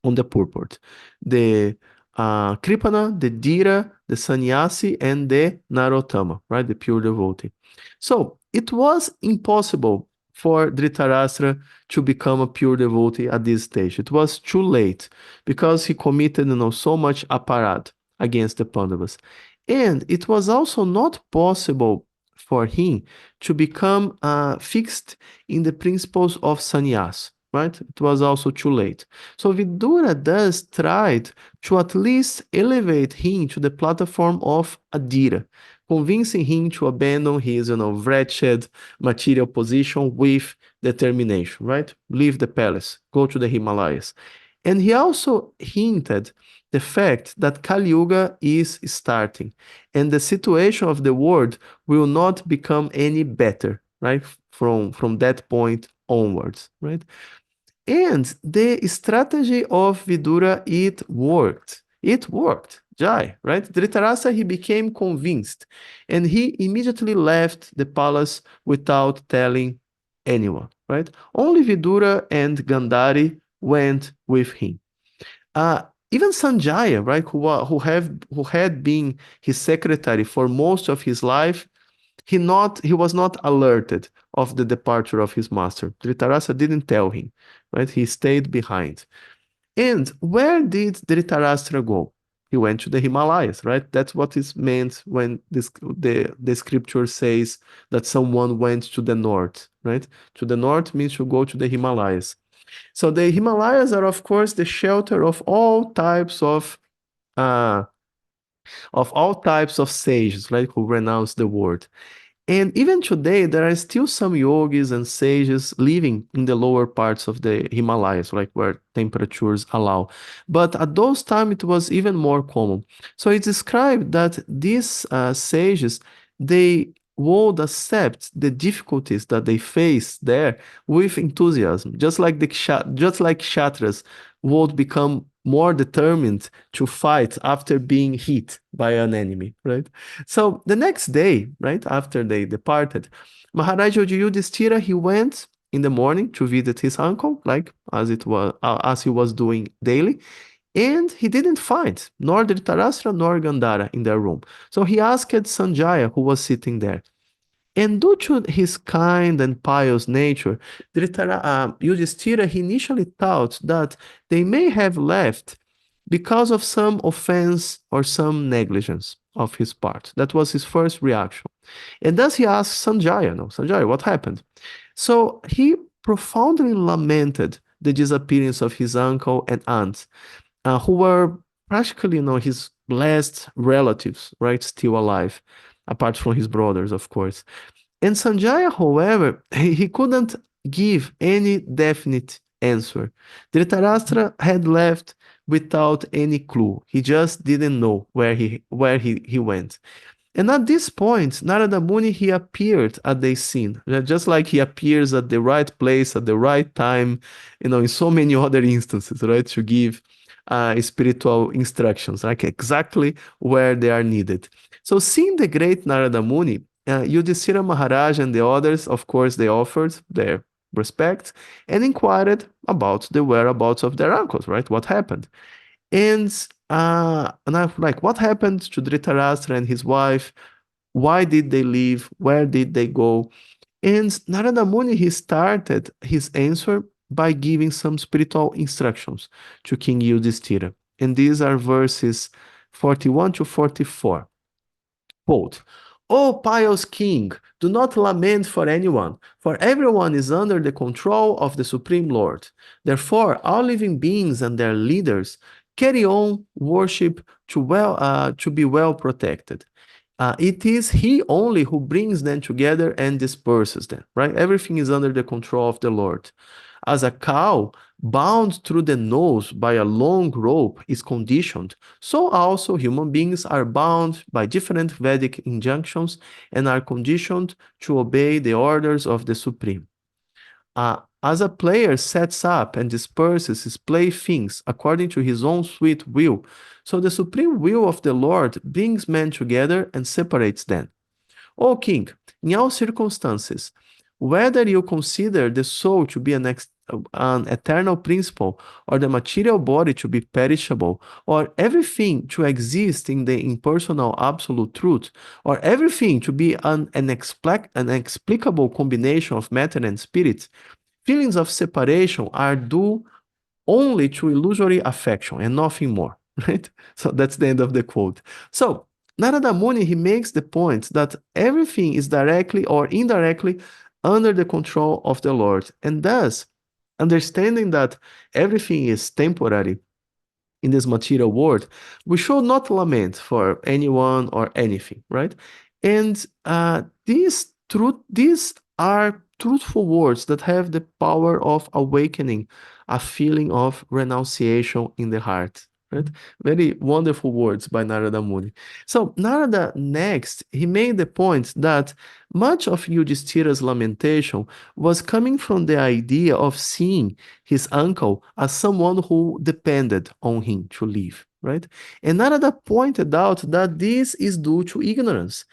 on the purport. The Kripana, the Dhira, the Sannyasi, and the Narottama, right? The pure devotee. So it was impossible for Dhṛtarāṣṭra to become a pure devotee at this stage. It was too late because he committed, so much aparad against the Pandavas. And it was also not possible for him to become fixed in the principles of sannyas, right? It was also too late. So Vidhura thus tried to at least elevate him to the platform of Adhira, convincing him to abandon his, wretched material position with determination, right? Leave the palace, go to the Himalayas. And he also hinted the fact that Kali Yuga is starting and the situation of the world will not become any better, right? From that point onwards, right? And the strategy of Vidura, it worked. It worked. Jai, right? Dhritarashtra, he became convinced and he immediately left the palace without telling anyone, right? Only Vidura and Gandhari went with him. Even Sanjaya, right, who had been his secretary for most of his life, he was not alerted of the departure of his master. Dhritarashtra didn't tell him, right? He stayed behind. And where did Dhritarashtra go? He went to the Himalayas, right? That's what is meant when the scripture says that someone went to the north, right? To the north means to go to the Himalayas. So the Himalayas are, of course, the shelter of all types of sages, right, who renounce the word. And even today, there are still some yogis and sages living in the lower parts of the Himalayas, like where temperatures allow. But at those times, it was even more common. So it's described that these sages, they would accept the difficulties that they face there with enthusiasm, just like kshatras would become more determined to fight after being hit by an enemy, right? So the next day, right, after they departed, Maharaja Yudhisthira, he went in the morning to visit his uncle, like as he was doing daily, and he didn't find nor Dhritarashtra nor Gandhara in their room. So he asked Sanjaya, who was sitting there. And due to his kind and pious nature, Yudhisthira, he initially thought that they may have left because of some offense or some negligence of his part. That was his first reaction. And thus he asked Sanjaya, Sanjaya, what happened? So he profoundly lamented the disappearance of his uncle and aunt, who were practically, his last relatives, right, still alive, apart from his brothers, of course. And Sanjaya, however, he couldn't give any definite answer. Dhritarashtra had left without any clue. He just didn't know where he went. And at this point, Narada Muni, he appeared at the scene, just like he appears at the right place at the right time, in so many other instances, right, to give spiritual instructions, like exactly where they are needed. So seeing the great Narada Muni, Yudhisthira Maharaj and the others, of course, they offered their respect and inquired about the whereabouts of their uncles, right? What happened? And I'm like, what happened to Dhritarashtra and his wife? Why did they leave? Where did they go? And Narada Muni, he started his answer by giving some spiritual instructions to King Yudhisthira. And these are verses 41 to 44. Quote, O pious king, do not lament for anyone, for everyone is under the control of the Supreme Lord. Therefore, all living beings and their leaders carry on worship to be well protected. It is he only who brings them together and disperses them, right? Everything is under the control of the Lord. As a cow bound through the nose by a long rope is conditioned, so also human beings are bound by different Vedic injunctions and are conditioned to obey the orders of the Supreme. As a player sets up and disperses his playthings according to his own sweet will, so the supreme will of the Lord brings men together and separates them. O king, in all circumstances, whether you consider the soul to be an eternal principle, or the material body to be perishable, or everything to exist in the impersonal absolute truth, or everything to be an inexplicable combination of matter and spirit, feelings of separation are due only to illusory affection and nothing more, right? So that's the end of the quote. So Narada Muni, he makes the point that everything is directly or indirectly under the control of the Lord, and thus, understanding that everything is temporary in this material world, we should not lament for anyone or anything, right? And these are truthful words that have the power of awakening a feeling of renunciation in the heart. Right? Very wonderful words by Narada Muni. So Narada next, he made the point that much of Yudhisthira's lamentation was coming from the idea of seeing his uncle as someone who depended on him to live, right? And Narada pointed out that this is due to ignorance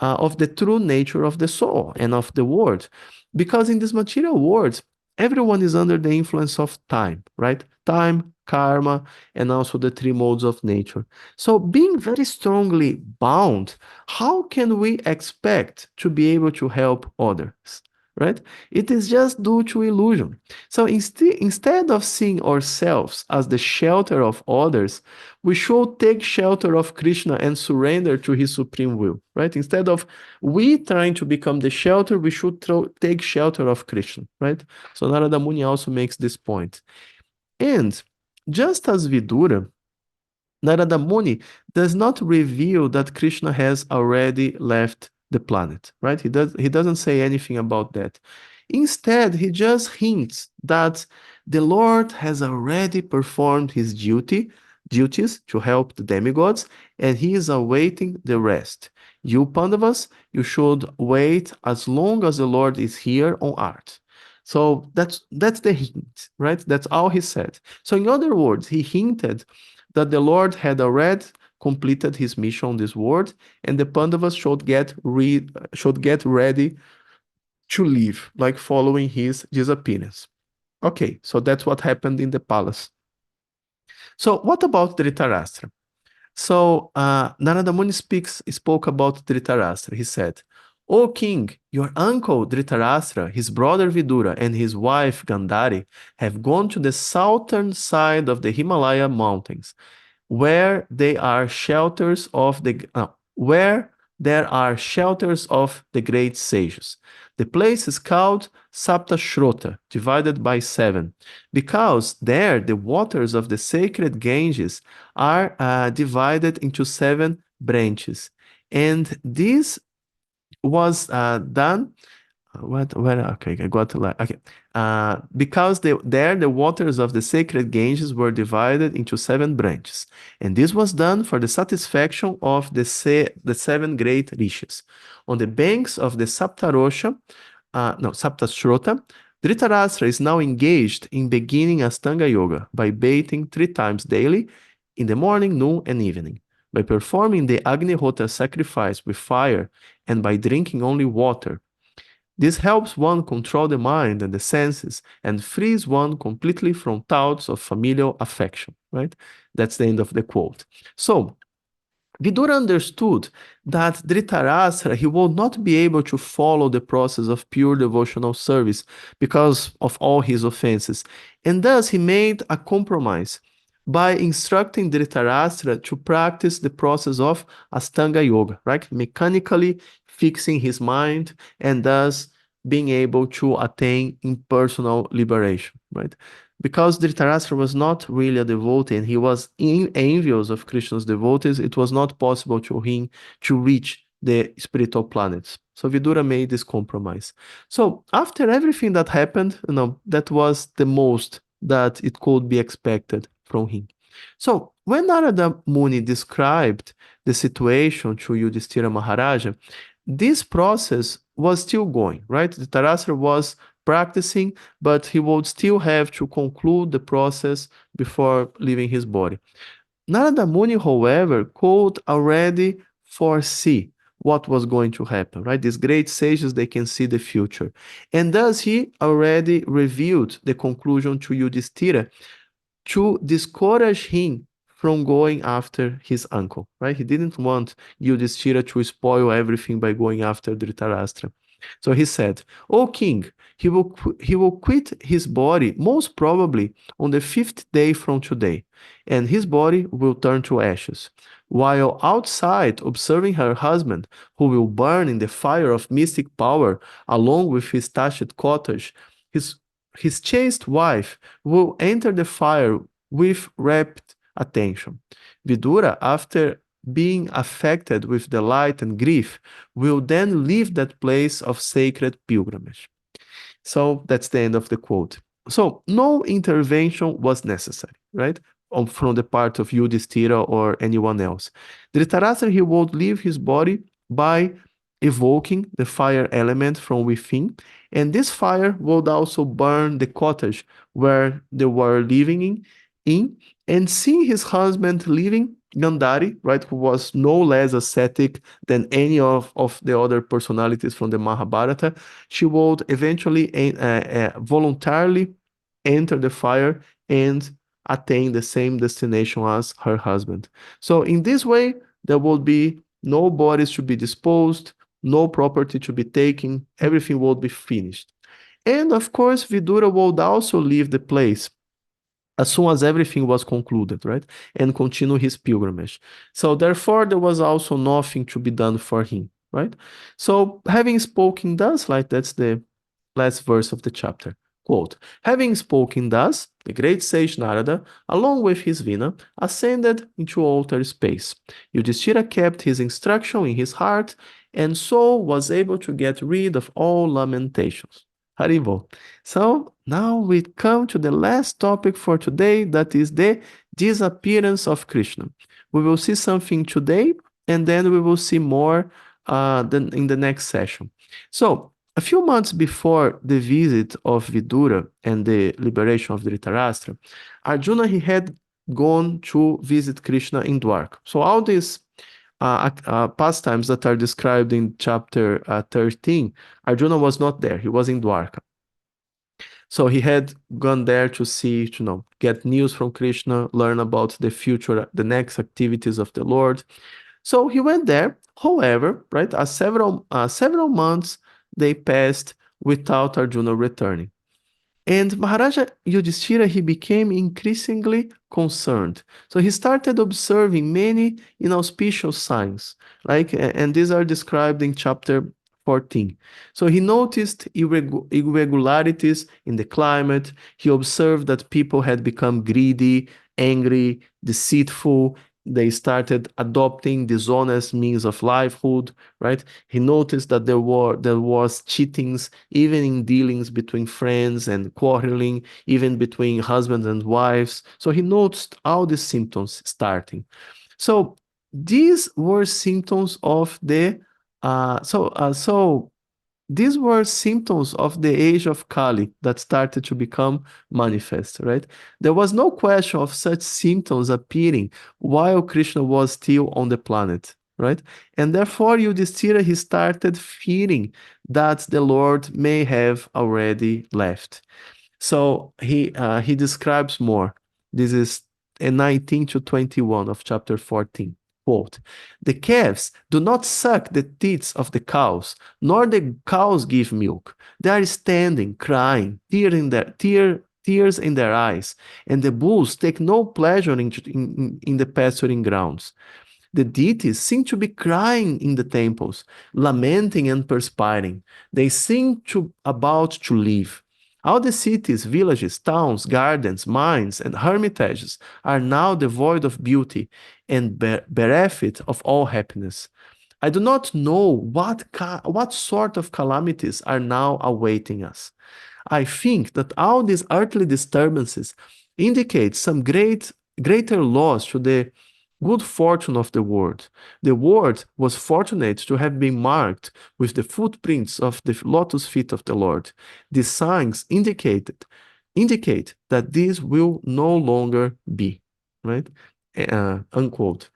of the true nature of the soul and of the world. Because in this material world, everyone is under the influence of time, right? Time, karma, and also the three modes of nature. So being very strongly bound, how can we expect to be able to help others, right? It is just due to illusion. So instead of seeing ourselves as the shelter of others, we should take shelter of Krishna and surrender to his supreme will, right? Instead of we trying to become the shelter, we should take shelter of Krishna, right? So Narada Muni also makes this point. And just as Vidura, Narada Muni does not reveal that Krishna has already left the planet, right? He doesn't say anything about that. Instead, he just hints that the Lord has already performed his duties to help the demigods, and he is awaiting the rest. You Pandavas, you should wait as long as the Lord is here on earth. So that's the hint, right? That's all he said. So in other words, he hinted that the Lord had already completed his mission on this world, and the Pandavas should get ready to leave, like following his disappearance. Okay, so that's what happened in the palace. So what about Dhṛtarāṣṭra? So Narada Muni spoke about Dhṛtarāṣṭra. He said, "O king, your uncle Dhṛtarāṣṭra, his brother Vidura, and his wife Gandhari have gone to the southern side of the Himalaya mountains, where they are shelters of where there are shelters of the great sages. The place is called Saptashrota, divided by 7, because there the waters of the sacred Ganges are divided into 7 branches. And this was done. Okay, I got to okay. Because the waters of the sacred Ganges were divided into 7 branches, and this was done for the satisfaction of the 7 great rishis. On the banks of the Saptashrota, Dhṛtarāṣṭra is now engaged in beginning Astanga Yoga by bathing 3 times daily, in the morning, noon, and evening, by performing the Agnihotra sacrifice with fire, and by drinking only water. This helps one control the mind and the senses and frees one completely from thoughts of familial affection, right? That's the end of the quote. So, Vidura understood that Dhṛtarāṣṭra, he will not be able to follow the process of pure devotional service because of all his offenses, and thus he made a compromise by instructing Dhṛtarāṣṭra to practice the process of Astanga Yoga, right? Mechanically fixing his mind and thus being able to attain impersonal liberation, right? Because Dhṛtarāṣṭra was not really a devotee and he was envious of Krishna's devotees, it was not possible to him to reach the spiritual planets. So Vidura made this compromise. So after everything that happened, that was the most that it could be expected from him. So when Narada Muni described the situation to Yudhisthira Maharaja, this process was still going, right? Dhṛtarāṣṭra was practicing, but he would still have to conclude the process before leaving his body. Narada Muni, however, could already foresee what was going to happen, right? These great sages, they can see the future. And thus he already revealed the conclusion to Yudhisthira to discourage him from going after his uncle, right? He didn't want Yudhisthira to spoil everything by going after Dhṛtarāṣṭra. So he said, "O king, he will quit his body most probably on the 5th day from today, and his body will turn to ashes. While outside observing her husband, who will burn in the fire of mystic power along with his thatched cottage, his chaste wife will enter the fire with rapt attention. Vidhura, after being affected with delight and grief, will then leave that place of sacred pilgrimage." So that's the end of the quote. So no intervention was necessary, right? From the part of Yudhisthira or anyone else. Dhṛtarāṣṭra, he would leave his body by evoking the fire element from within, and this fire would also burn the cottage where they were living in, and seeing his husband leaving, Gandhari, right, who was no less ascetic than any of the other personalities from the Mahabharata, she would eventually voluntarily enter the fire and attain the same destination as her husband. So in this way, there would be no bodies to be disposed, no property to be taken, everything would be finished. And of course, Vidura would also leave the place as soon as everything was concluded, right? And continue his pilgrimage. So therefore, there was also nothing to be done for him, right? So having spoken thus, like that's the last verse of the chapter. Quote, "Having spoken thus, the great sage Narada, along with his Vina, ascended into outer space. Yudhisthira kept his instruction in his heart, and so was able to get rid of all lamentations." Haribo. So now we come to the last topic for today, that is the disappearance of Krishna. We will see something today, and then we will see more in the next session. So a few months before the visit of Vidura and the liberation of Dhṛtarāṣṭra, Arjuna, he had gone to visit Krishna in Dvaraka. So all these pastimes that are described in chapter 13, Arjuna was not there. He was in Dvaraka. So he had gone there to see, get news from Krishna, learn about the future, the next activities of the Lord. So he went there. However, right, several months they passed without Arjuna returning. And Maharaja Yudhisthira, he became increasingly concerned. So he started observing many inauspicious signs, and these are described in chapter 14. So he noticed irregularities in the climate. He observed that people had become greedy, angry, deceitful. They started adopting dishonest means of livelihood, right? He noticed that there was cheatings, even in dealings between friends, and quarreling, even between husbands and wives. So he noticed all these symptoms starting. So these were symptoms of the these were symptoms of the age of Kali that started to become manifest, right? There was no question of such symptoms appearing while Krishna was still on the planet, right? And therefore, Yudhisthira, he started fearing that the Lord may have already left. So he describes more. This is 19 to 21 of chapter 14. Quote, "The calves do not suck the teats of the cows, nor the cows give milk. They are standing, crying, tears in their eyes, and the bulls take no pleasure in the pasturing grounds. The deities seem to be crying in the temples, lamenting and perspiring. They seem about to leave. All the cities, villages, towns, gardens, mines, and hermitages are now devoid of beauty and bereft of all happiness. I do not know what sort of calamities are now awaiting us. I think that all these earthly disturbances indicate some greater loss to the good fortune of the world. The world was fortunate to have been marked with the footprints of the lotus feet of the Lord. These signs indicate that this will no longer be," right? Unquote.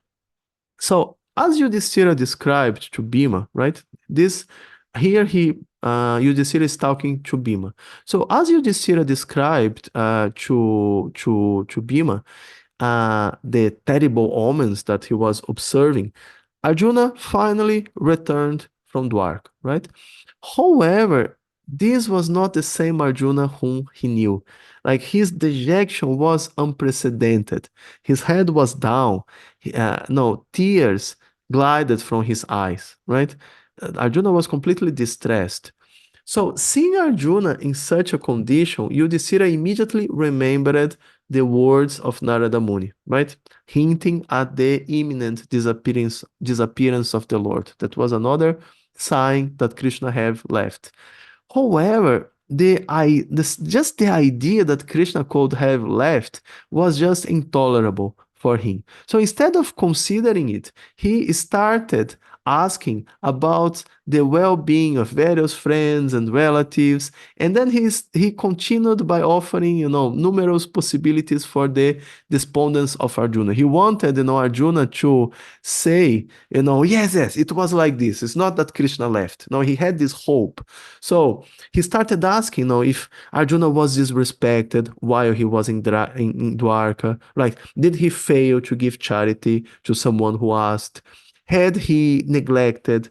So as Yudhisthira described to Bhima, right? Yudhisthira is talking to Bhima. So as Yudhisthira described to Bhima, the terrible omens that he was observing, Arjuna finally returned from Dvaraka, right? However, this was not the same Arjuna whom he knew. Like his dejection was unprecedented. His head was down. No, tears glided from his eyes, right? Arjuna was completely distressed. So, seeing Arjuna in such a condition, Yudhisthira immediately remembered the words of Narada Muni, right? Hinting at the imminent disappearance of the Lord. That was another sign that Krishna have left. However, just the idea that Krishna could have left was just intolerable for him. So instead of considering it, he started asking about the well-being of various friends and relatives, and then he continued by offering, numerous possibilities for the despondence of Arjuna. He wanted, Arjuna to say, yes, it was like this. It's not that Krishna left. No, he had this hope. So he started asking, if Arjuna was disrespected while he was in Dvaraka. Like, did he fail to give charity to someone who asked? Had he neglected,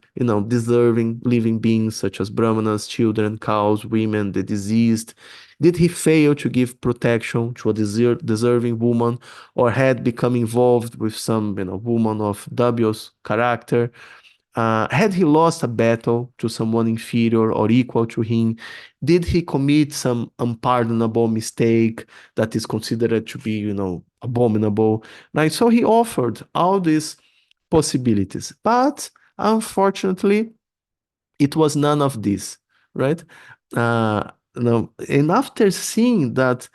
deserving living beings such as brahmanas, children, cows, women, the diseased? Did he fail to give protection to a deserving woman, or had become involved with some, woman of dubious character? Had he lost a battle to someone inferior or equal to him? Did he commit some unpardonable mistake that is considered to be, abominable? Right? So he offered all these possibilities, but unfortunately, it was none of this, right? No, and after seeing that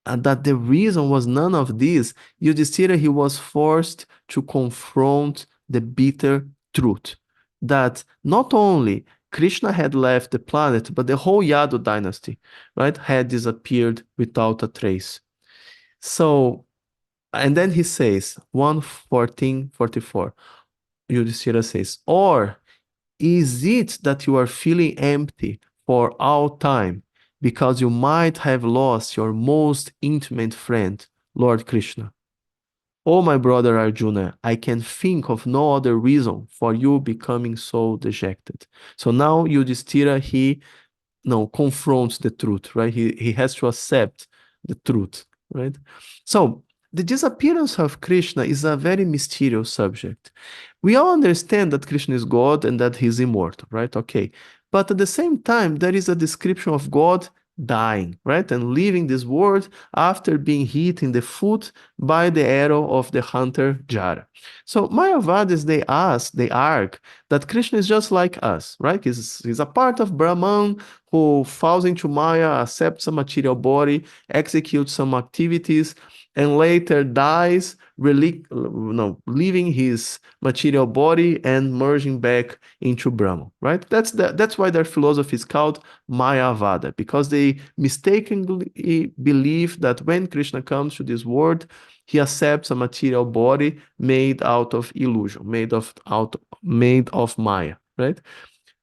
the reason was none of this, Yudhisthira, he was forced to confront the bitter truth that not only Krishna had left the planet, but the whole Yadu dynasty, right, had disappeared without a trace. So, and then he says, 1:14:44, Yudhisthira says, or is it that you are feeling empty for all time because you might have lost your most intimate friend, Lord Krishna? Oh, my brother Arjuna, I can think of no other reason for you becoming so dejected. So now Yudhisthira, he confronts the truth, right? He has to accept the truth, right? So the disappearance of Krishna is a very mysterious subject. We all understand that Krishna is God and that he's immortal, right? Okay. But at the same time, there is a description of God dying, right? And leaving this world after being hit in the foot by the arrow of the hunter Jara. So Mayavadis, they argue that Krishna is just like us, right? He's a part of Brahman who falls into Maya, accepts a material body, executes some activities, and later dies, leaving his material body and merging back into Brahman, right? That's why their philosophy is called Mayavada, because they mistakenly believe that when Krishna comes to this world, he accepts a material body made out of illusion, made of Maya, right?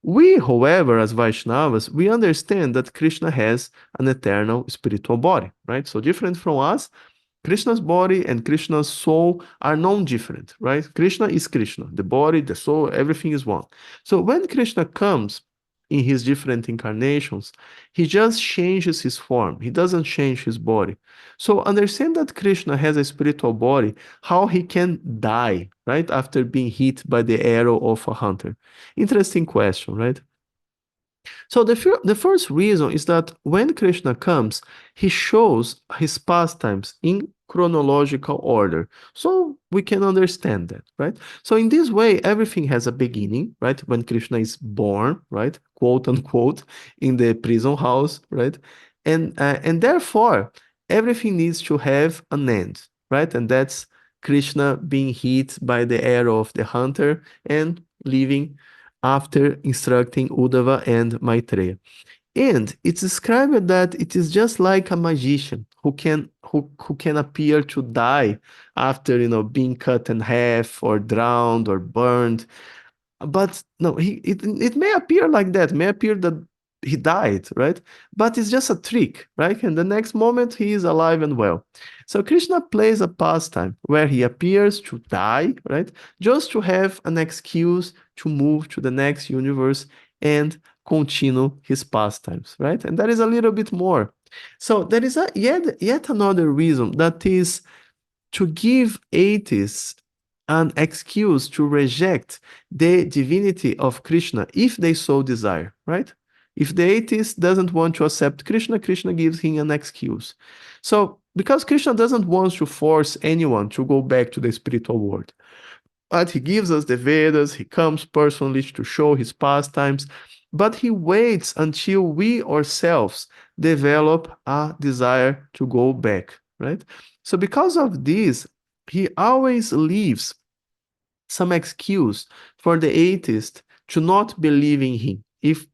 We, however, as Vaishnavas, we understand that Krishna has an eternal spiritual body, right? So different from us, Krishna's body and Krishna's soul are non-different, right? Krishna is Krishna. The body, the soul, everything is one. So when Krishna comes in his different incarnations, he just changes his form. He doesn't change his body. So understand that Krishna has a spiritual body, how he can die, right? After being hit by the arrow of a hunter. Interesting question, right? So the first reason is that when Krishna comes, he shows his pastimes in chronological order. So we can understand that, right? So in this way, everything has a beginning, right? When Krishna is born, right? Quote unquote, in the prison house, right? And therefore, everything needs to have an end, right? And that's Krishna being hit by the arrow of the hunter and leaving after instructing Uddhava and Maitreya. And it's described that it is just like a magician who can appear to die after being cut in half or drowned or burned. But no, it may appear like that, may appear that he died, right? But it's just a trick, right? And the next moment he is alive and well. So Krishna plays a pastime where he appears to die, right? Just to have an excuse to move to the next universe and continue his pastimes, right? And that is a little bit more. So there is yet another reason, that is to give atheists an excuse to reject the divinity of Krishna if they so desire, right? If the atheist doesn't want to accept Krishna, Krishna gives him an excuse. So, because Krishna doesn't want to force anyone to go back to the spiritual world, but he gives us the Vedas, he comes personally to show his pastimes, but he waits until we ourselves develop a desire to go back, right? So because of this, he always leaves some excuse for the atheist to not believe in him, if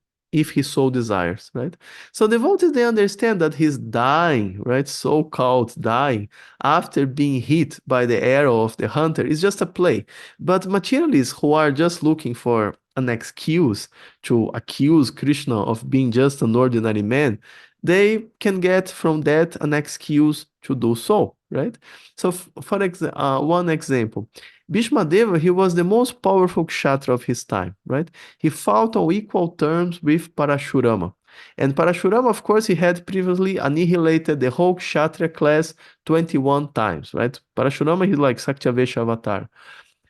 he so desires, right? So devotees, they understand that he's dying, right? So-called dying after being hit by the arrow of the hunter is just a play. But materialists who are just looking for an excuse to accuse Krishna of being just an ordinary man, they can get from that an excuse to do so, right? So one example, Bhishma Deva, he was the most powerful kshatriya of his time, right? He fought on equal terms with Parashurama. And Parashurama, of course, he had previously annihilated the whole kshatriya class 21 times, right? Parashurama, he's like Satyavesha avatar.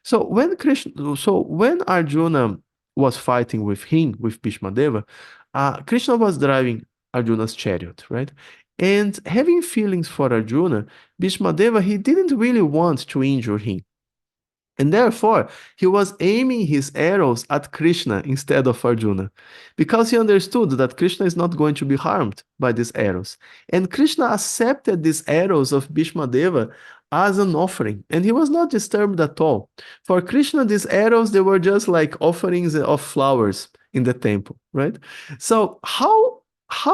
So when Arjuna was fighting with him, with Bhishma Deva, Krishna was driving Arjuna's chariot, right? And having feelings for Arjuna, Bhishma Deva, he didn't really want to injure him. And therefore, he was aiming his arrows at Krishna instead of Arjuna, because he understood that Krishna is not going to be harmed by these arrows. And Krishna accepted these arrows of Bhishma Deva as an offering, and he was not disturbed at all. For Krishna, these arrows, they were just like offerings of flowers in the temple, right? So how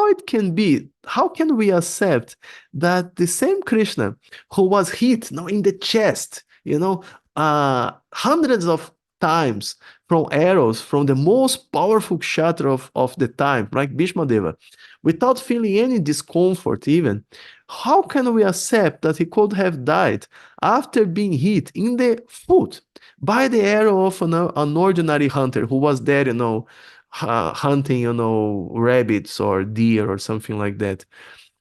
it can be, how can we accept that the same Krishna who was hit now in the chest, hundreds of times from arrows from the most powerful kshatriya of the time, like Bhishma Deva, without feeling any discomfort even, how can we accept that he could have died after being hit in the foot by the arrow of an ordinary hunter who was there, hunting, rabbits or deer or something like that?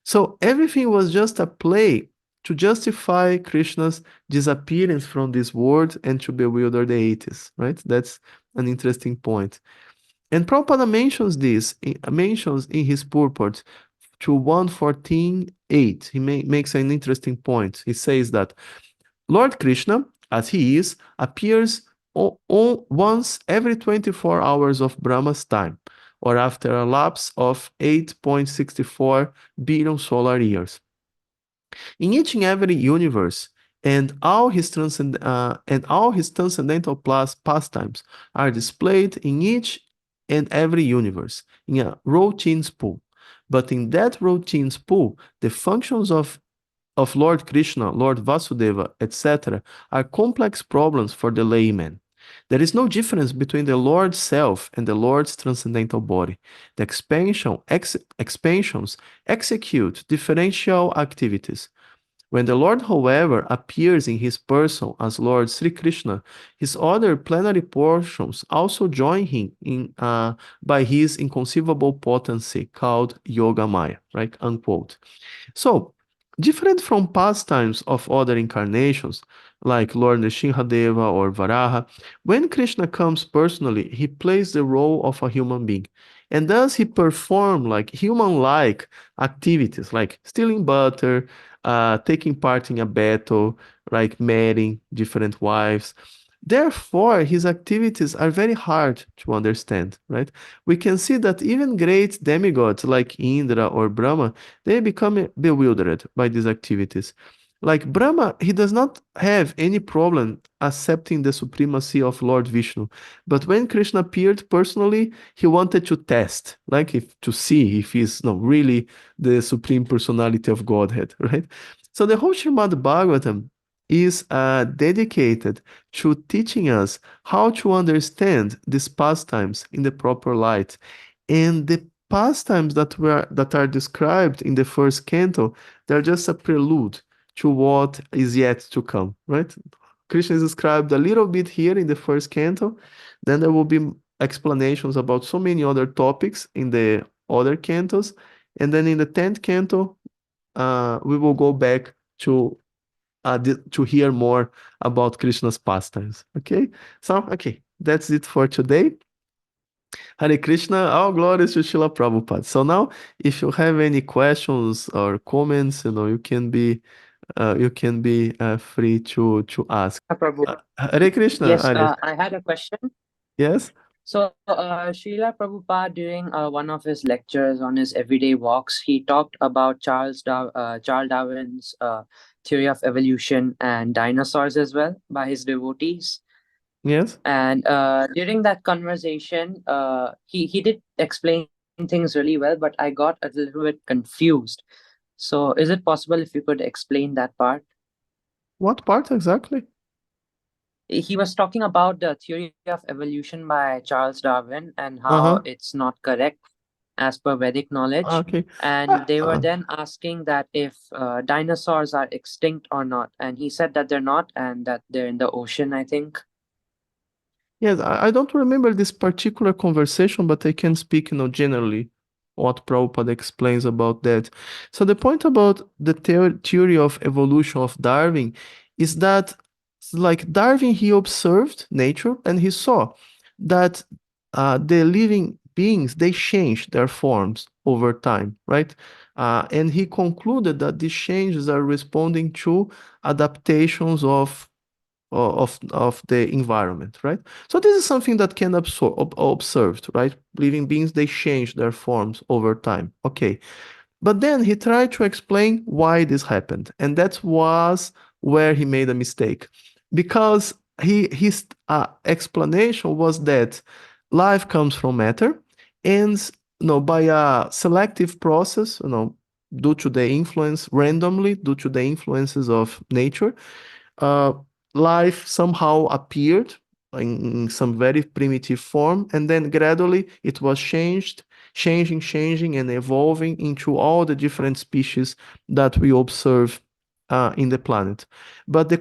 So everything was just a play to justify Krishna's disappearance from this world and to bewilder the atheists, right? That's an interesting point. And Prabhupada mentions in his purport to 114.8. He makes an interesting point. He says that Lord Krishna, as he is, appears once every 24 hours of Brahma's time, or after a lapse of 8.64 billion solar years. In each and every universe, and all his transcendental pastimes are displayed in each and every universe in a routine spool. But in that routine spool, the functions of Lord Krishna, Lord Vasudeva, etc., are complex problems for the layman. There is no difference between the Lord's self and the Lord's transcendental body. The expansions execute differential activities. When the Lord, however, appears in his person as Lord Sri Krishna, his other plenary portions also join him by his inconceivable potency called Yoga Maya, right? Unquote. So, different from pastimes of other incarnations, like Lord Nrsimhadeva or Varaha, when Krishna comes personally, he plays the role of a human being. And thus he performs like human-like activities, like stealing butter, taking part in a battle, like marrying different wives. Therefore, his activities are very hard to understand, right? We can see that even great demigods like Indra or Brahma, they become bewildered by these activities. Like Brahma, he does not have any problem accepting the supremacy of Lord Vishnu. But when Krishna appeared personally, he wanted to test, like if to see if he's no really the supreme personality of Godhead, right? So the whole Srimad Bhagavatam is dedicated to teaching us how to understand these pastimes in the proper light. And the pastimes that are described in the first canto, they're just a prelude to what is yet to come, right? Krishna is described a little bit here in the first canto. Then there will be explanations about so many other topics in the other cantos. And then in the 10th canto, we will go back to hear more about Krishna's pastimes. Okay? So, okay, that's it for today. Hare Krishna, all glories to Srila Prabhupada. So now, if you have any questions or comments, you can be free to ask. Prabhu. Hare Krishna, Yes, Hare. I had a question. Yes? So, Srila Prabhupada, during one of his lectures on his everyday walks, he talked about Charles Darwin's theory of evolution and dinosaurs as well by his devotees. Yes? And during that conversation, he did explain things really well, but I got a little bit confused. So, is it possible if you could explain that part? What part exactly? He was talking about the theory of evolution by Charles Darwin and how Uh-huh. it's not correct as per Vedic knowledge. Okay. And they were then asking that if dinosaurs are extinct or not. And he said that they're not and that they're in the ocean, I think. Yes, I don't remember this particular conversation, but I can speak, generally what Prabhupada explains about that. So the point about the theory of evolution of Darwin is that, like Darwin, he observed nature and he saw that the living beings, they change their forms over time, right? And he concluded that these changes are responding to adaptations of the environment, right? So this is something that can observed, right? Living beings, they change their forms over time. Okay. But then he tried to explain why this happened, and that was where he made a mistake, because his explanation was that life comes from matter, and by a selective process, due to the influence randomly, due to the influences of nature, uh, life somehow appeared in some very primitive form, and then gradually it was changing, and evolving into all the different species that we observe in the planet. But the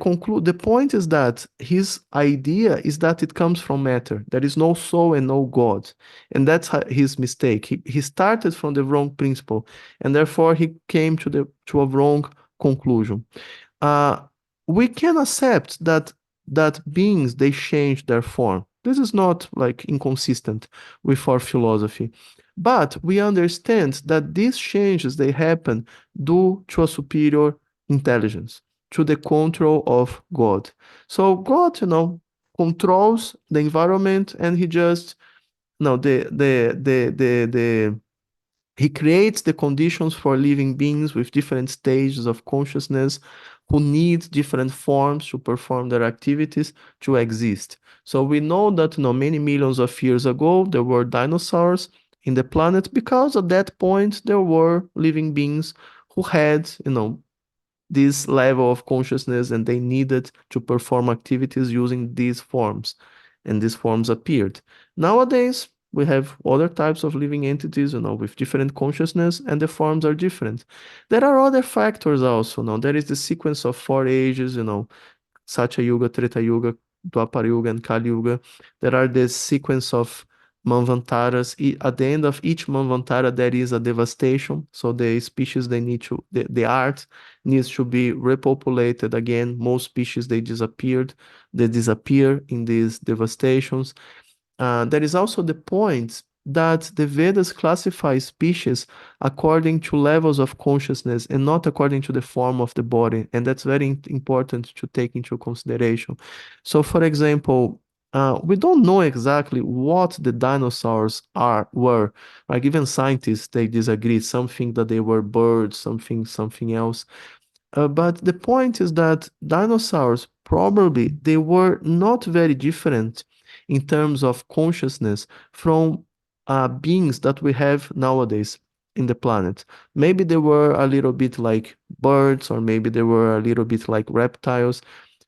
point is that his idea is that it comes from matter. There is no soul and no God, and that's his mistake. He started from the wrong principle, and therefore he came to a wrong conclusion. uh, we can accept that beings, they change their form. This is not like inconsistent with our philosophy. But we understand that these changes, they happen due to a superior intelligence, to the control of God. So God, controls the environment, and he just no the he creates the conditions for living beings with different stages of consciousness who need different forms to perform their activities to exist. So we know that, many millions of years ago, there were dinosaurs in the planet because at that point there were living beings who had, this level of consciousness, and they needed to perform activities using these forms, and these forms appeared. Nowadays, we have other types of living entities, with different consciousness, and the forms are different. There are other factors also. There is the sequence of 4 ages, Satya Yuga, Treta Yuga, Dwapara Yuga, and Kali Yuga. There are this sequence of Manvantaras. At the end of each Manvantara, there is a devastation. So the species, the art needs to be repopulated again. Most species, they disappear in these devastations. There is also the point that the Vedas classify species according to levels of consciousness and not according to the form of the body. And that's very important to take into consideration. So, for example, we don't know exactly what the dinosaurs were. Like even scientists, they disagree. Some think that they were birds, something else. But the point is that dinosaurs probably they were not very different in terms of consciousness from beings that we have nowadays in the planet. Maybe they were a little bit like birds, or maybe they were a little bit like reptiles.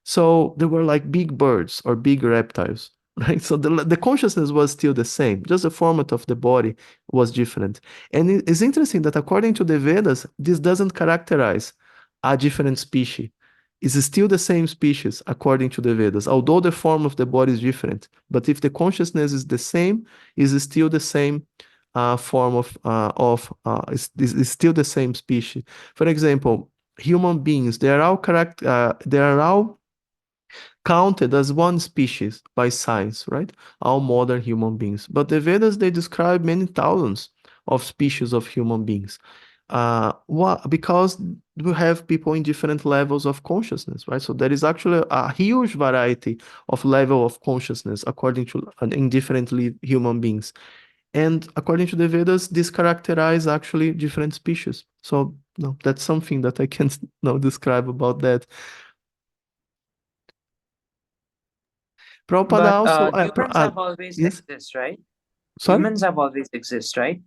So they were like big birds or big reptiles, right? So the consciousness was still the same, just the format of the body was different. And it's interesting that according to the Vedas, this doesn't characterize a different species. It's still the same species according to the Vedas, although the form of the body is different. But if the consciousness is the same, is still the same form is still the same species. For example, human beings, they are all counted as one species by science, right? All modern human beings. But the Vedas, they describe many thousands of species of human beings. Because we have people in different levels of consciousness, right? So there is actually a huge variety of level of consciousness according to in different human beings. And according to the Vedas, this characterize actually different species. So no, that's something that I can describe about that. Prabhupada But also, humans have always yes, exist, right? sorry? Humans have always exist, right?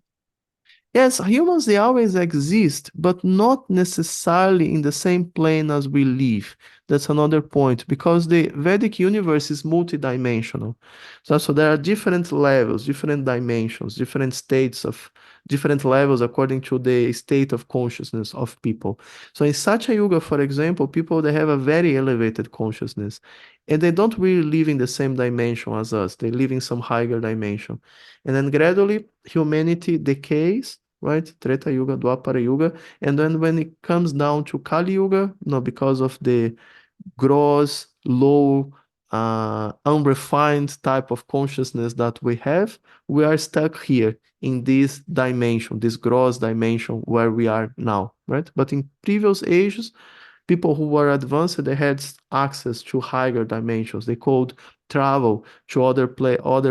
Yes, humans, they always exist, but not necessarily in the same plane as we live. That's another point, because the Vedic universe is multidimensional. So there are different levels, different dimensions, different levels according to the state of consciousness of people. So in Satya Yuga, for example, people, they have a very elevated consciousness, and they don't really live in the same dimension as us. They live in some higher dimension. And then gradually humanity decays, right? Treta Yuga, Dwapara Yuga. And then when it comes down to Kali Yuga, because of the gross, low, unrefined type of consciousness that we have, we are stuck here in this dimension, this gross dimension where we are now, right? But in previous ages, people who were advanced, they had access to higher dimensions. They could travel to other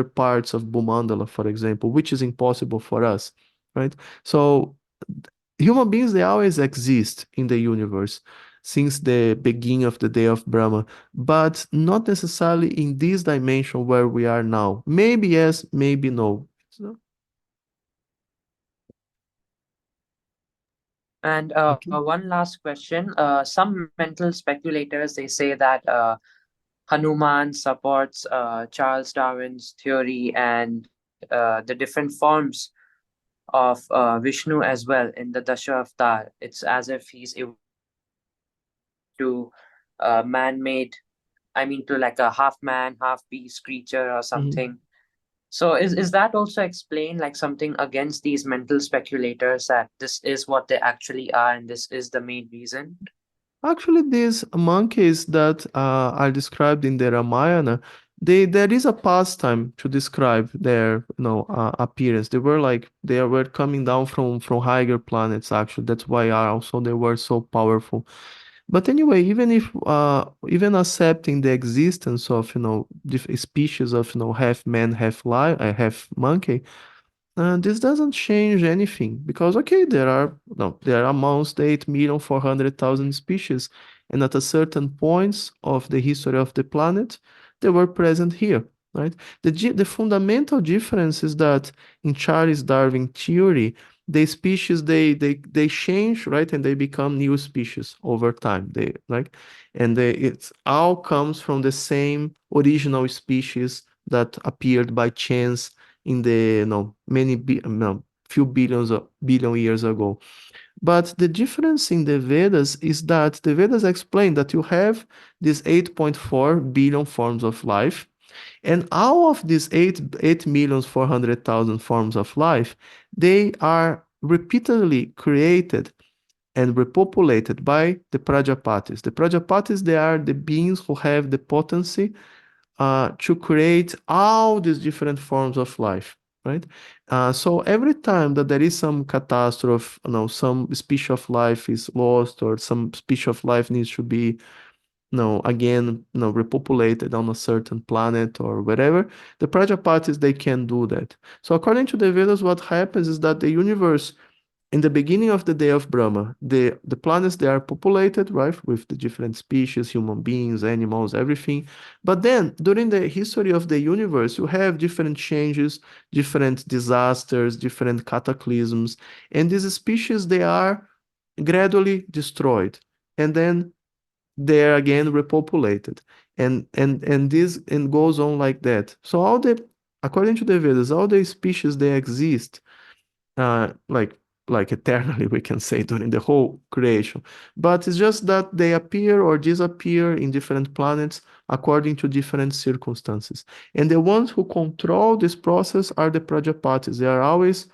parts of Bhumandala, for example, which is impossible for us, right? So human beings, they always exist in the universe since the beginning of the day of Brahma, but not necessarily in this dimension where we are now. Maybe yes, maybe no. And Okay. one last question. Some mental speculators, they say that Hanuman supports Charles Darwin's theory and the different forms of Vishnu as well in the Dasha Avatar. It's as if he's evolved to man-made, I mean, to like a half man, half beast creature or Mhm. something. So is that also explain like something against these mental speculators that this is what they actually are and this is the main reason? Actually, these monkeys that are described in the Ramayana, there is a pastime to describe their appearance. They were coming down from higher planets. Actually, that's why also they were so powerful. But anyway, even accepting the existence of species of half man, half monkey, this doesn't change anything because okay, there are amongst 8,400,000 species, and at a certain points of the history of the planet, they were present here, right? The fundamental difference is that in Charles Darwin theory, the species they change, right, and they become new species over time. It's all comes from the same original species that appeared by chance in the few billion years ago. But the difference in the Vedas is that the Vedas explain that you have these 8.4 billion forms of life, and all of these 8,400,000 forms of life, they are repeatedly created and repopulated by the Prajapatis. The Prajapatis, they are the beings who have the potency to create all these different forms of life, right? So every time that there is some catastrophe, some species of life is lost or some species of life needs to be, again, repopulated on a certain planet or whatever, the Prajapatis, they can do that. So according to the Vedas, what happens is that the universe in the beginning of the day of Brahma, the planets, they are populated, right, with the different species, human beings, animals, everything. But then during the history of the universe, you have different changes, different disasters, different cataclysms, and these species, they are gradually destroyed, and then they are again repopulated, and this and goes on like that. So all the, according to the Vedas, all the species, they exist, uh, like eternally, we can say, during the whole creation. But it's just that they appear or disappear in different planets according to different circumstances. And the ones who control this process are the Prajapatis. They are always,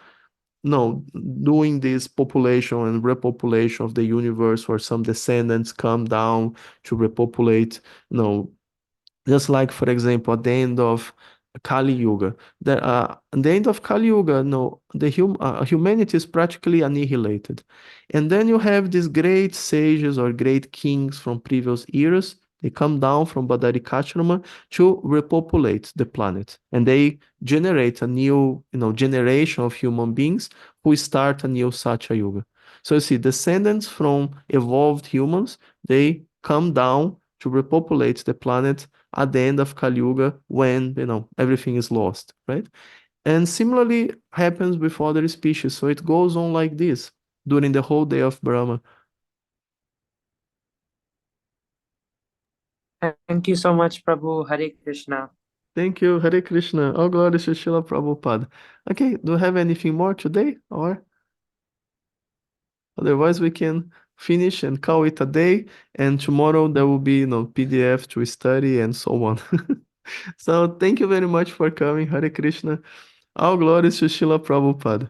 no, doing this population and repopulation of the universe, where some descendants come down to repopulate, no, just like, for example, at the end of Kali Yuga. At the end of Kali Yuga, no, humanity is practically annihilated. And then you have these great sages or great kings from previous eras. They come down from Badarikashrama to repopulate the planet. And they generate a new, generation of human beings who start a new Satya Yuga. So you see, descendants from evolved humans, they come down to repopulate the planet at the end of Kali Yuga, when everything is lost, right? And similarly happens with other species. So it goes on like this during the whole day of Brahma. Thank you so much, Prabhu. Hare Krishna. Thank you. Hare Krishna. All glory to Srila Prabhupada. Okay, do you have anything more today? Or otherwise we can finish and call it a day. And tomorrow there will be, PDF to study and so on. So thank you very much for coming. Hare Krishna. All glories to Srila Prabhupada.